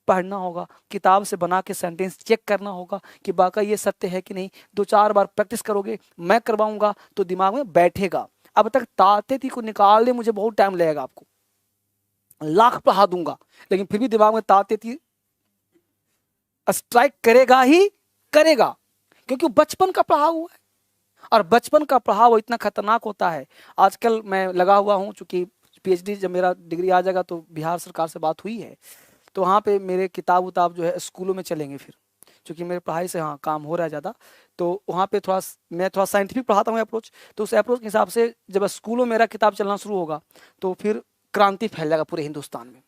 पढ़ना होगा, किताब से बना के सेंटेंस चेक करना होगा कि वाकई ये सत्य है कि नहीं। 2-4 बार प्रैक्टिस करोगे, मैं करवाऊंगा तो दिमाग में बैठेगा। अब तक ताते थी को निकालने मुझे बहुत टाइम लगेगा, आपको लाख पढ़ा दूंगा, लेकिन फिर भी दिमाग में ताते थी स्ट्राइक करेगा ही करेगा, क्योंकि बचपन का पढ़ा हुआ है। और बचपन का पढ़ाव इतना खतरनाक होता है। आजकल मैं लगा हुआ हूँ, चूंकि PhD जब मेरा डिग्री आ जाएगा तो बिहार सरकार से बात हुई है, तो वहाँ पे मेरे किताब उताब जो है स्कूलों में चलेंगे फिर, क्योंकि मेरे पढ़ाई से हाँ काम हो रहा है ज़्यादा। तो वहाँ पे मैं थोड़ा साइंटिफिक पढ़ाता हूँ अप्रोच, तो उस अप्रोच के हिसाब से जब स्कूलों में मेरा किताब चलना शुरू होगा तो फिर क्रांति फैल जाएगा पूरे हिंदुस्तान में,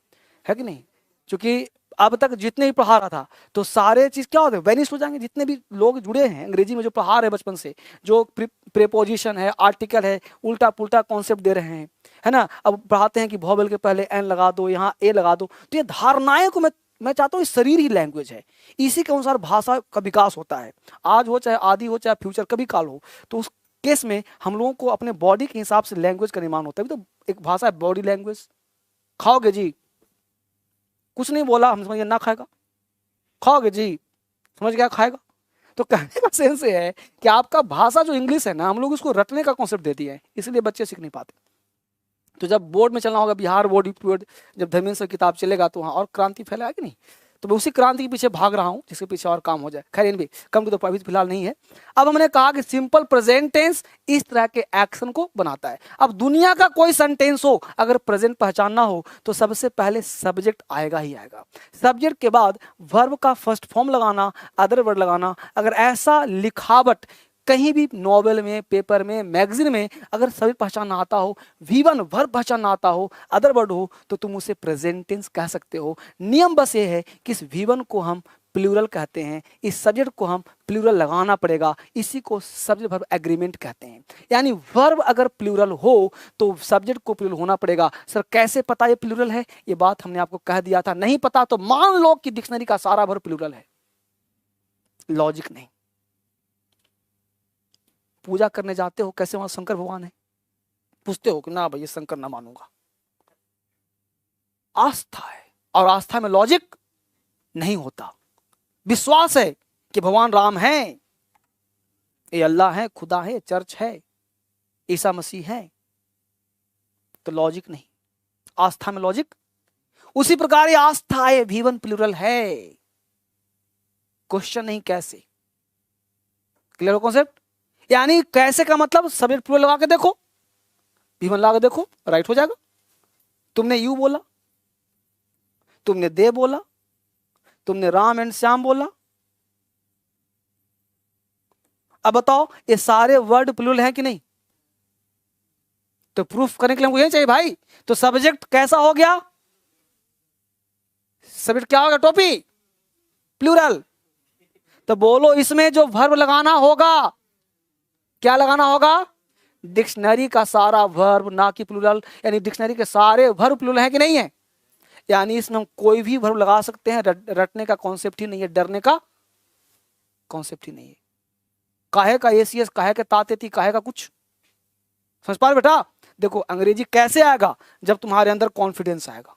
है कि नहीं? क्योंकि अब तक जितने भी पढ़ा रहा था तो सारे चीज क्या होते हैं, वेनिश हो जाएंगे। जितने भी लोग जुड़े हैं अंग्रेजी में जो पढ़ा रहे बचपन से, जो प्रेपोजिशन है, आर्टिकल है, उल्टा पुल्टा कॉन्सेप्ट दे रहे हैं, है ना। अब पढ़ाते हैं कि वोवेल के पहले एन लगा दो, यहाँ ए लगा दो। तो ये धारणाएं को मैं चाहता हूँ, शरीर ही लैंग्वेज है, इसी के अनुसार भाषा का विकास होता है। आज हो चाहे आदि हो चाहे फ्यूचर कभी काल हो, तो उस केस में हम लोगों को अपने बॉडी के हिसाब से लैंग्वेज का निर्माण होता है। तो एक भाषा है बॉडी लैंग्वेज। खाओगे जी, कुछ नहीं बोला, हम समझ ना खाएगा। खाओगे जी, समझ गया खाएगा। तो कहने का सेंस ये है कि आपका भाषा जो इंग्लिश है ना, हम लोग उसको रटने का कॉन्सेप्ट दे दिया है, इसलिए बच्चे सीख नहीं पाते। तो जब बोर्ड में चलना होगा, बिहार बोर्ड जब धर्मेंद्र सर किताब चलेगा तो वहाँ और क्रांति फैलेगा कि नहीं। तो मैं उसी क्रांति के पीछे भाग रहा हूँ जिसके पीछे और काम हो जाए। खैर इन भी कम टू द पॉइंट फिलहाल नहीं है। अब हमने कहा कि सिंपल प्रेजेंट टेंस इस तरह के एक्शन को बनाता है। अब दुनिया का कोई सेंटेंस हो, अगर प्रेजेंट पहचानना हो तो सबसे पहले सब्जेक्ट आएगा ही आएगा। सब्जेक्ट के बाद वर्ब का फर्स्ट फॉर्म लगाना, अदर वर्ड लगाना। अगर ऐसा लिखावट कहीं भी नॉवेल में, पेपर में, मैगजीन में अगर सभी पहचान आता हो, V1 वर्ब पहचान आता हो, अदर वर्ड हो, तो तुम उसे प्रेजेंट टेंस कह सकते हो। नियम बस ये है कि इस V1 को हम प्लूरल कहते हैं, इस सब्जेक्ट को हम प्लूरल लगाना पड़ेगा। इसी को सब्जेक्ट वर्ब एग्रीमेंट कहते हैं। यानी वर्ब अगर प्लूरल हो तो सब्जेक्ट को प्लूरल होना पड़ेगा। सर कैसे पता ये प्लूरल है? ये बात हमने आपको कह दिया था। नहीं पता तो मान लो कि डिक्शनरी का सारा वर्ब प्लूरल है, लॉजिक नहीं। पूजा करने जाते हो, कैसे वहां शंकर भगवान है, पूछते हो कि ना भाई शंकर ना मानूंगा। आस्था है, और आस्था में लॉजिक नहीं होता। विश्वास है कि भगवान राम है, ये अल्लाह है, खुदा है, चर्च है, ईसा मसीह है, तो लॉजिक नहीं। आस्था में लॉजिक। उसी प्रकार ये आस्था है, V1 प्लूरल है, क्वेश्चन नहीं कैसे। क्लियर हो कॉन्सेप्ट? यानी कैसे का मतलब सब्जेक्ट प्लूरल लगा के देखो, V1 लगा के देखो, राइट हो जाएगा। तुमने यू बोला, तुमने दे बोला, तुमने राम एंड श्याम बोला। अब बताओ ये सारे वर्ड प्लूरल हैं कि नहीं? तो प्रूफ करने के लिए हमको यही चाहिए भाई। तो सब्जेक्ट कैसा हो गया? सब्जेक्ट क्या होगा? टोपी, प्लूरल। तो बोलो इसमें जो वर्ब लगाना होगा, क्या लगाना होगा? डिक्शनरी का सारा वर्ब, ना कि प्लूरल। यानी डिक्शनरी के सारे वर्ब प्लूरल है कि नहीं है? यानी इसमें हम कोई भी वर्ब लगा सकते हैं। रटने का कॉन्सेप्ट ही नहीं है, डरने का कॉन्सेप्ट ही नहीं है। काहे का एसीएस, काहे का तातेती, काहे का कुछ। समझ पा रहे बेटा? देखो अंग्रेजी कैसे आएगा? जब तुम्हारे अंदर कॉन्फिडेंस आएगा,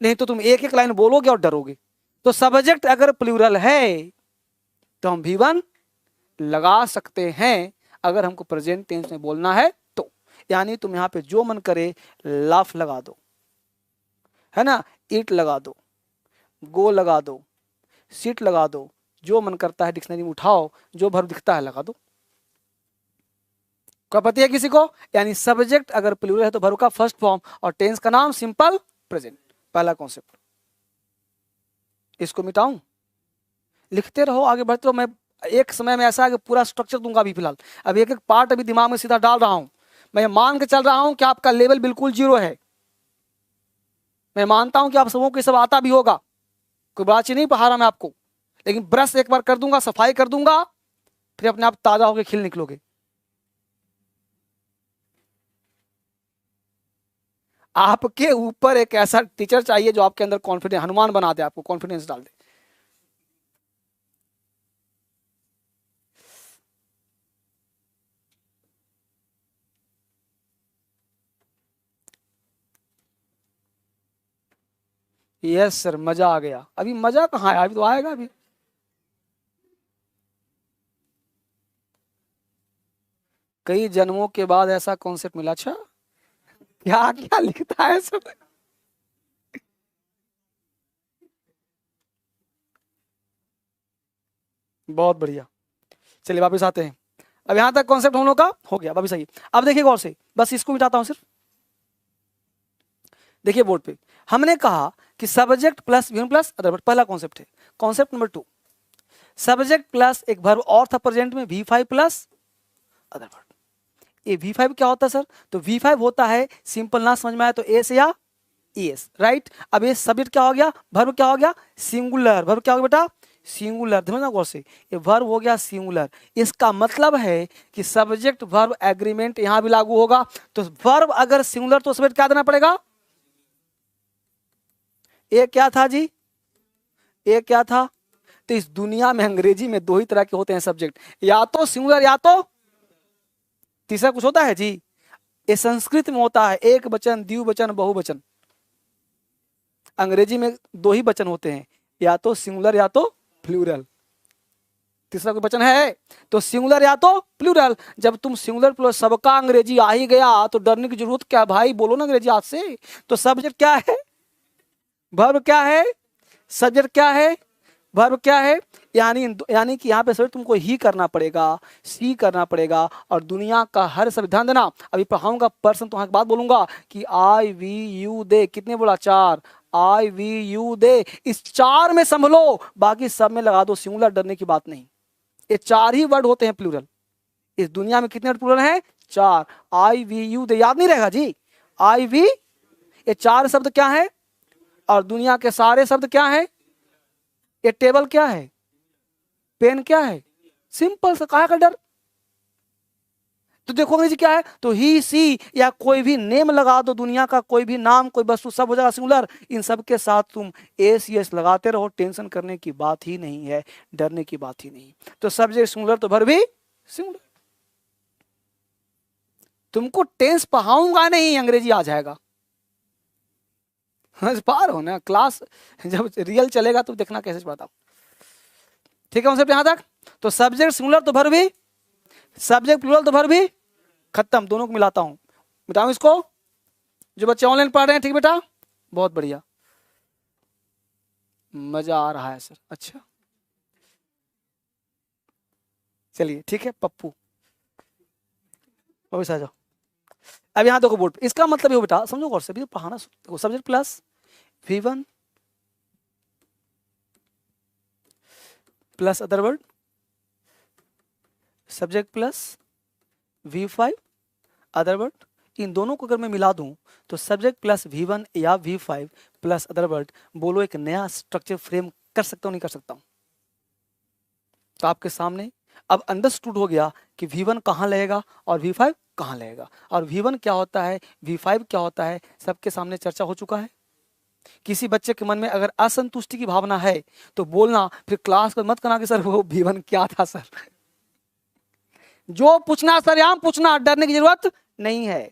नहीं तो तुम एक एक लाइन बोलोगे और डरोगे। तो सब्जेक्ट अगर प्लूरल है तो हम V1 लगा सकते हैं, अगर हमको प्रेजेंट टेंस में बोलना है तो। यानी तुम यहां पे जो मन करे लाफ लगा दो, है ना, ईट लगा दो, गो लगा दो, सीट लगा दो, जो मन करता है डिक्शनरी में उठाओ, जो वर्ब दिखता है लगा दो। क्या पता है किसी को? यानी सब्जेक्ट अगर प्लूरल है तो वर्ब का फर्स्ट फॉर्म और टेंस का नाम सिंपल प्रेजेंट। पहला कॉन्सेप्ट, इसको मिटाऊं? लिखते रहो, आगे बढ़ते रहो। मैं एक समय में ऐसा है कि पूरा स्ट्रक्चर दूंगा अभी फिलहाल, अभी एक एक पार्ट अभी दिमाग में सीधा डाल रहा हूं। मैं मान के चल रहा हूं कि आपका लेवल बिल्कुल जीरो है। मैं मानता हूं कि आप सबों को सब आता भी होगा, कोई बड़ा चीज नहीं पढ़ा रहा मैं आपको, लेकिन ब्रश एक बार कर दूंगा, सफाई कर दूंगा, फिर अपने आप ताजा होकर खिल निकलोगे। आपके ऊपर एक ऐसा टीचर चाहिए जो आपके अंदर कॉन्फिडेंस, हनुमान बना दे, आपको कॉन्फिडेंस डाल दे। यस सर, मजा आ गया। अभी मजा कहाँ है, अभी तो आएगा अभी। कई जन्मों के बाद ऐसा कॉन्सेप्ट मिला। अच्छा, क्या क्या लिखता है सब। बहुत बढ़िया। चलिए वापस आते हैं। अब यहां तक कॉन्सेप्ट हम लोग का हो गया, वापस आइए। अब देखिए गौर से, बस इसको मिटाता हूं सिर्फ। देखिए बोर्ड पे हमने कहा कि subject plus V one plus other verb, पहला कॉन्सेप्ट है। कॉन्सेप्ट नंबर 2, सब्जेक्ट प्लस एक वर्ब और था प्रेजेंट में, V5 प्लस अदर वर्ब। ये V5 क्या होता है सर? तो V5 होता है, सिंपल ना समझ में आया तो एस या एस, राइट। अब ये सब्जेक्ट क्या हो गया, वर्ब क्या हो गया, सिंगुलर। वर्ब क्या हो गया बेटा, सिंगुलर। समझना गौर से, ये वर्ब हो गया सिंगुलर। इसका मतलब है कि सब्जेक्ट वर्ब एग्रीमेंट यहां भी लागू होगा। तो वर्ब अगर सिंगुलर तो सब्जेक्ट क्या देना पड़ेगा? ये क्या था जी, ये क्या था? तो इस दुनिया में अंग्रेजी में दो ही तरह के होते हैं सब्जेक्ट, या तो सिंगुलर या तो तीसरा कुछ होता है जी। ये संस्कृत में होता है एक वचन, द्विवचन, बहुवचन। अंग्रेजी में दो ही वचन होते हैं, या तो सिंगुलर या तो प्लूरल। तीसरा कोई वचन है? तो सिंगुलर या तो प्लूरल। जब तुम सिंगुलर प्लूरल सबका अंग्रेजी आ ही गया तो डरने की जरूरत क्या भाई, बोलो ना अंग्रेजी आज से। तो सब्जेक्ट क्या है, वर्ब क्या है, सब्जेक्ट क्या है, वर्ब क्या है। यानी कि यहाँ पे सर तुमको ही करना पड़ेगा, सी करना पड़ेगा, और दुनिया का हर सब। ध्यान देना, अभी पढ़ाऊंगा पर्सन तो वहां बात बोलूंगा कि आई वी यू दे, कितने बोला, 4। आई वी यू दे, इस 4 में संभलो, बाकी सब में लगा दो सिंगुलर, डरने की बात नहीं। ये 4 ही वर्ड होते हैं प्लूरल। इस दुनिया में कितने प्लूरल हैं? 4। आई वी यू दे याद नहीं रहेगा जी, आई वी, ये 4 शब्द क्या है, और दुनिया के सारे शब्द क्या है। ये टेबल क्या है, पेन क्या है, सिंपल सा, काहे का डर। तो देखो अंग्रेजी क्या है, तो ही सी या कोई भी नेम लगा दो, दुनिया का कोई भी नाम, कोई वस्तु, सब हो जाएगा सिंगुलर। इन सब के साथ तुम एस यस लगाते रहो, टेंशन करने की बात ही नहीं है, डरने की बात ही नहीं। तो सब्जेक्ट सिंगुलर तो वर्ब भी सिंगुलर। तुमको टेंस पढ़ाऊंगा नहीं, अंग्रेजी आ जाएगा। पार हो ना, क्लास जब रियल चलेगा तो देखना कैसे पढ़ता हूं। ठीक है कॉन्सेप्ट यहां तक। तो सब्जेक्ट सिंगुलर तो वर्ब भी, सब्जेक्ट प्लूरल तो वर्ब भी, खत्म। दोनों को मिलाता हूं, मिटाऊं इसको। जो बच्चे ऑनलाइन पढ़ रहे हैं, ठीक बेटा, बहुत बढ़िया, मजा आ रहा है सर। अच्छा चलिए ठीक है, पप्पू वापस आ जाओ। अब यहां देखो बोर्ड पे, इसका मतलब ये बेटा समझो गौर से, भी तो पढ़ाना। देखो subject plus V1 plus other word, subject plus V5 other word. इन दोनों को अगर मैं मिला दूं तो सब्जेक्ट प्लस V1 या V5 प्लस अदर वर्ड, बोलो एक नया स्ट्रक्चर फ्रेम कर सकता हूं नहीं कर सकता हूं? तो आपके सामने अब अंडरस्टूड हो गया कि V1 कहां लगेगा और V5 कहां लगेगा, और V1 क्या होता है, V5 क्या होता है, सबके सामने चर्चा हो चुका है। किसी बच्चे के मन में अगर असंतुष्टि की भावना है तो बोलना, फिर क्लास को मत करना कि सर वो V1 क्या था सर। जो पूछना सर यहां पूछना, डरने की जरूरत नहीं है।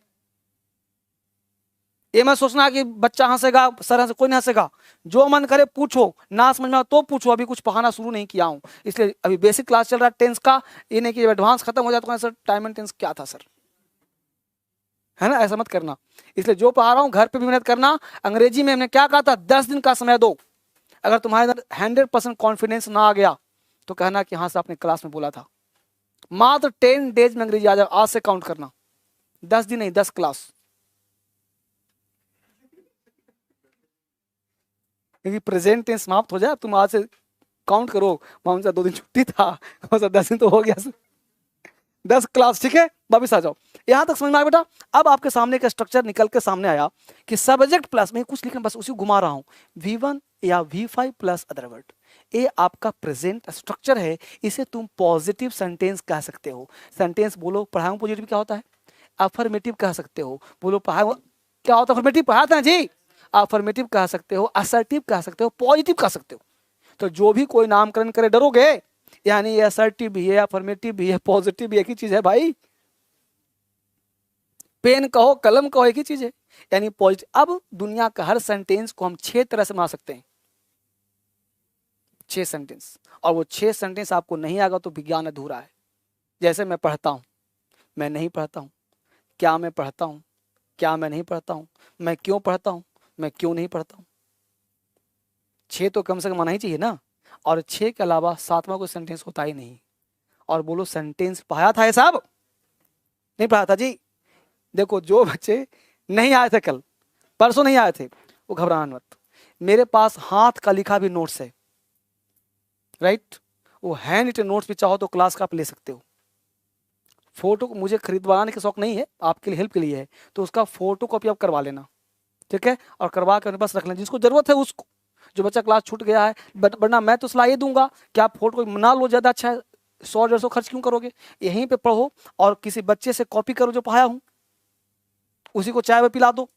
ये मत सोचना कि बच्चा हंसेगा, सर हंसे, कोई नहीं हंसेगा। जो मन करे पूछो, ना समझ में आओ तो पूछो। अभी कुछ पढ़ाना शुरू नहीं किया हूं, इसलिए अभी बेसिक क्लास चल रहा है टेंस का। ये नहीं कि एडवांस खत्म हो जाता है सर टाइम एंड टेंस क्या था सर, है ना, ऐसा मत करना। इसलिए जो पढ़ा रहा हूं घर पे भी मेहनत करना। अंग्रेजी में हमने क्या कहा था, 10 दिन का समय दो। अगर तुम्हारे अंदर 100% कॉन्फिडेंस ना आ गया तो कहना कि हाँ सर आपने क्लास में बोला था। मात्र 10 डेज में अंग्रेजी आ जाए, आज से काउंट करना, 10 दिन नहीं 10 क्लास, क्योंकि प्रेजेंट टेंस समाप्त हो जाए। तुम आज से काउंट करो, माउंट 2 दिन छुट्टी था, 10 दिन तो हो गया, 10 क्लास, ठीक है। वापिस आ जाओ, यहां तक समझ में आया बेटा। अब आपके सामने का स्ट्रक्चर निकल के सामने आया कि सब्जेक्ट प्लस, मैं कुछ लिखना बस उसी घुमा रहा हूं, V1 या V5 प्लस अदर वर्ड। ये आपका प्रेजेंट स्ट्रक्चर है, इसे तुम पॉजिटिव सेंटेंस कह सकते हो। सेंटेंस बोलो, पढ़ाऊं पॉजिटिव क्या होता है? अफर्मेटिव कह सकते हो। बोलो पढ़ाऊं क्या होता है? अफर्मेटिव पढ़ाते हैं जी, अफर्मेटिव कह सकते हो, असर्टिव कह सकते हो, पॉजिटिव कह सकते हो। तो जो भी कोई नामकरण करे डरोगे, यानी ये असर्टिव भी है, अफर्मेटिव भी है, पॉजिटिव भी एक ही चीज है भाई। पेन कहो कलम कहो एक ही चीज है, यानी पॉजिटिव। अब दुनिया का हर सेंटेंस को हम 6 तरह से बना सकते हैं, 6 सेंटेंस, और वो 6 सेंटेंस आपको नहीं आएगा तो विज्ञान अधूरा है। जैसे मैं पढ़ता हूं, मैं नहीं पढ़ता हूं, क्या मैं पढ़ता हूं, क्या मैं नहीं पढ़ता हूं, मैं क्यों पढ़ता हूं, मैं क्यों नहीं पढ़ता हूं। 6 तो कम से कम आना ही चाहिए ना। और 6 के अलावा 7वां कोई सेंटेंस होता ही नहीं। और बोलो सेंटेंस पढ़ाया था ये साहब? नहीं पढ़ा था जी। देखो जो बच्चे नहीं आए थे कल, परसों नहीं आए थे, वो घबराना मत। मेरे पास हाथ का लिखा भी नोट्स है, राइट। वो हैंड रिटन नोट्स भी चाहो तो क्लास का आप ले सकते हो। फोटो को मुझे खरीदवाने का शौक नहीं है, आपके लिए हेल्प के लिए है, तो उसका फोटो कॉपी आप करवा लेना, ठीक है। और करवा कर अपने पास रख लेना, जिसको जरूरत है उसको। जो बच्चा क्लास छूट गया है, वरना मैं तो सलाह ये दूंगा कि आप फोटो ना लो, ज्यादा अच्छा है। 100-150 खर्च क्यों करोगे, यहीं पे पढ़ो और किसी बच्चे से कॉपी करो जो पढ़ाया हूं, उसी को चाय में पिला दो,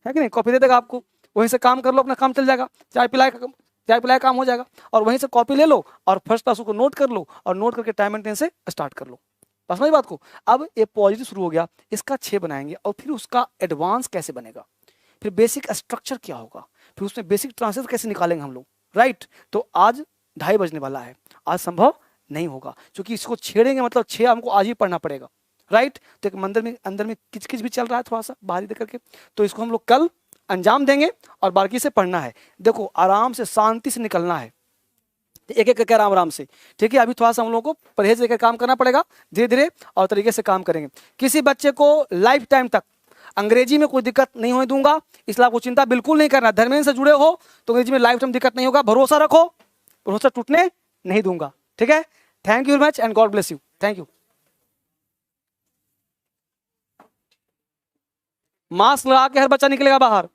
है कि नहीं, कॉपी दे देगा आपको, वहीं से काम कर लो, अपना काम चल जाएगा, चाय पिलाए काम हो जाएगा। और वहीं से कॉपी ले लो और फर्स्ट क्लास को नोट कर लो, और नोट करके टाइम एंड टेंस से स्टार्ट कर लो। बस मेरी बात को। अब ये पॉजिटिव शुरू हो गया, इसका 6 बनाएंगे, और फिर उसका एडवांस कैसे बनेगा, फिर बेसिक स्ट्रक्चर क्या होगा, फिर उसमें बेसिक ट्रांसलेशन कैसे निकालेंगे हम लोग, राइट। तो आज 2:30 बजने वाला है, आज संभव नहीं होगा, क्योंकि इसको छेड़ेंगे मतलब 6 हमको आज ही पढ़ना पड़ेगा, राइट। तो एक अंदर में किचकिच भी चल रहा है थोड़ा सा बाहरी देख करके, तो इसको हम लोग कल अंजाम देंगे और बाकी से पढ़ना है। देखो आराम से शांति से निकलना है, एक एक करके आराम से, ठीक है। अभी थोड़ा सा हम लोगों को परहेज लेकर काम करना पड़ेगा, धीरे धीरे और तरीके से काम करेंगे। किसी बच्चे को लाइफ टाइम तक अंग्रेजी में कोई दिक्कत नहीं होने दूंगा, इसलिए आपको चिंता बिल्कुल नहीं करना। धर्मेंद्र से जुड़े हो तो अंग्रेजी में लाइफ टाइम दिक्कत नहीं होगा, भरोसा रखो, भरोसा टूटने नहीं दूंगा, ठीक है। Thank you very much and God bless you, thank you. Mask लगा के हर बच्चा निकलेगा बाहर।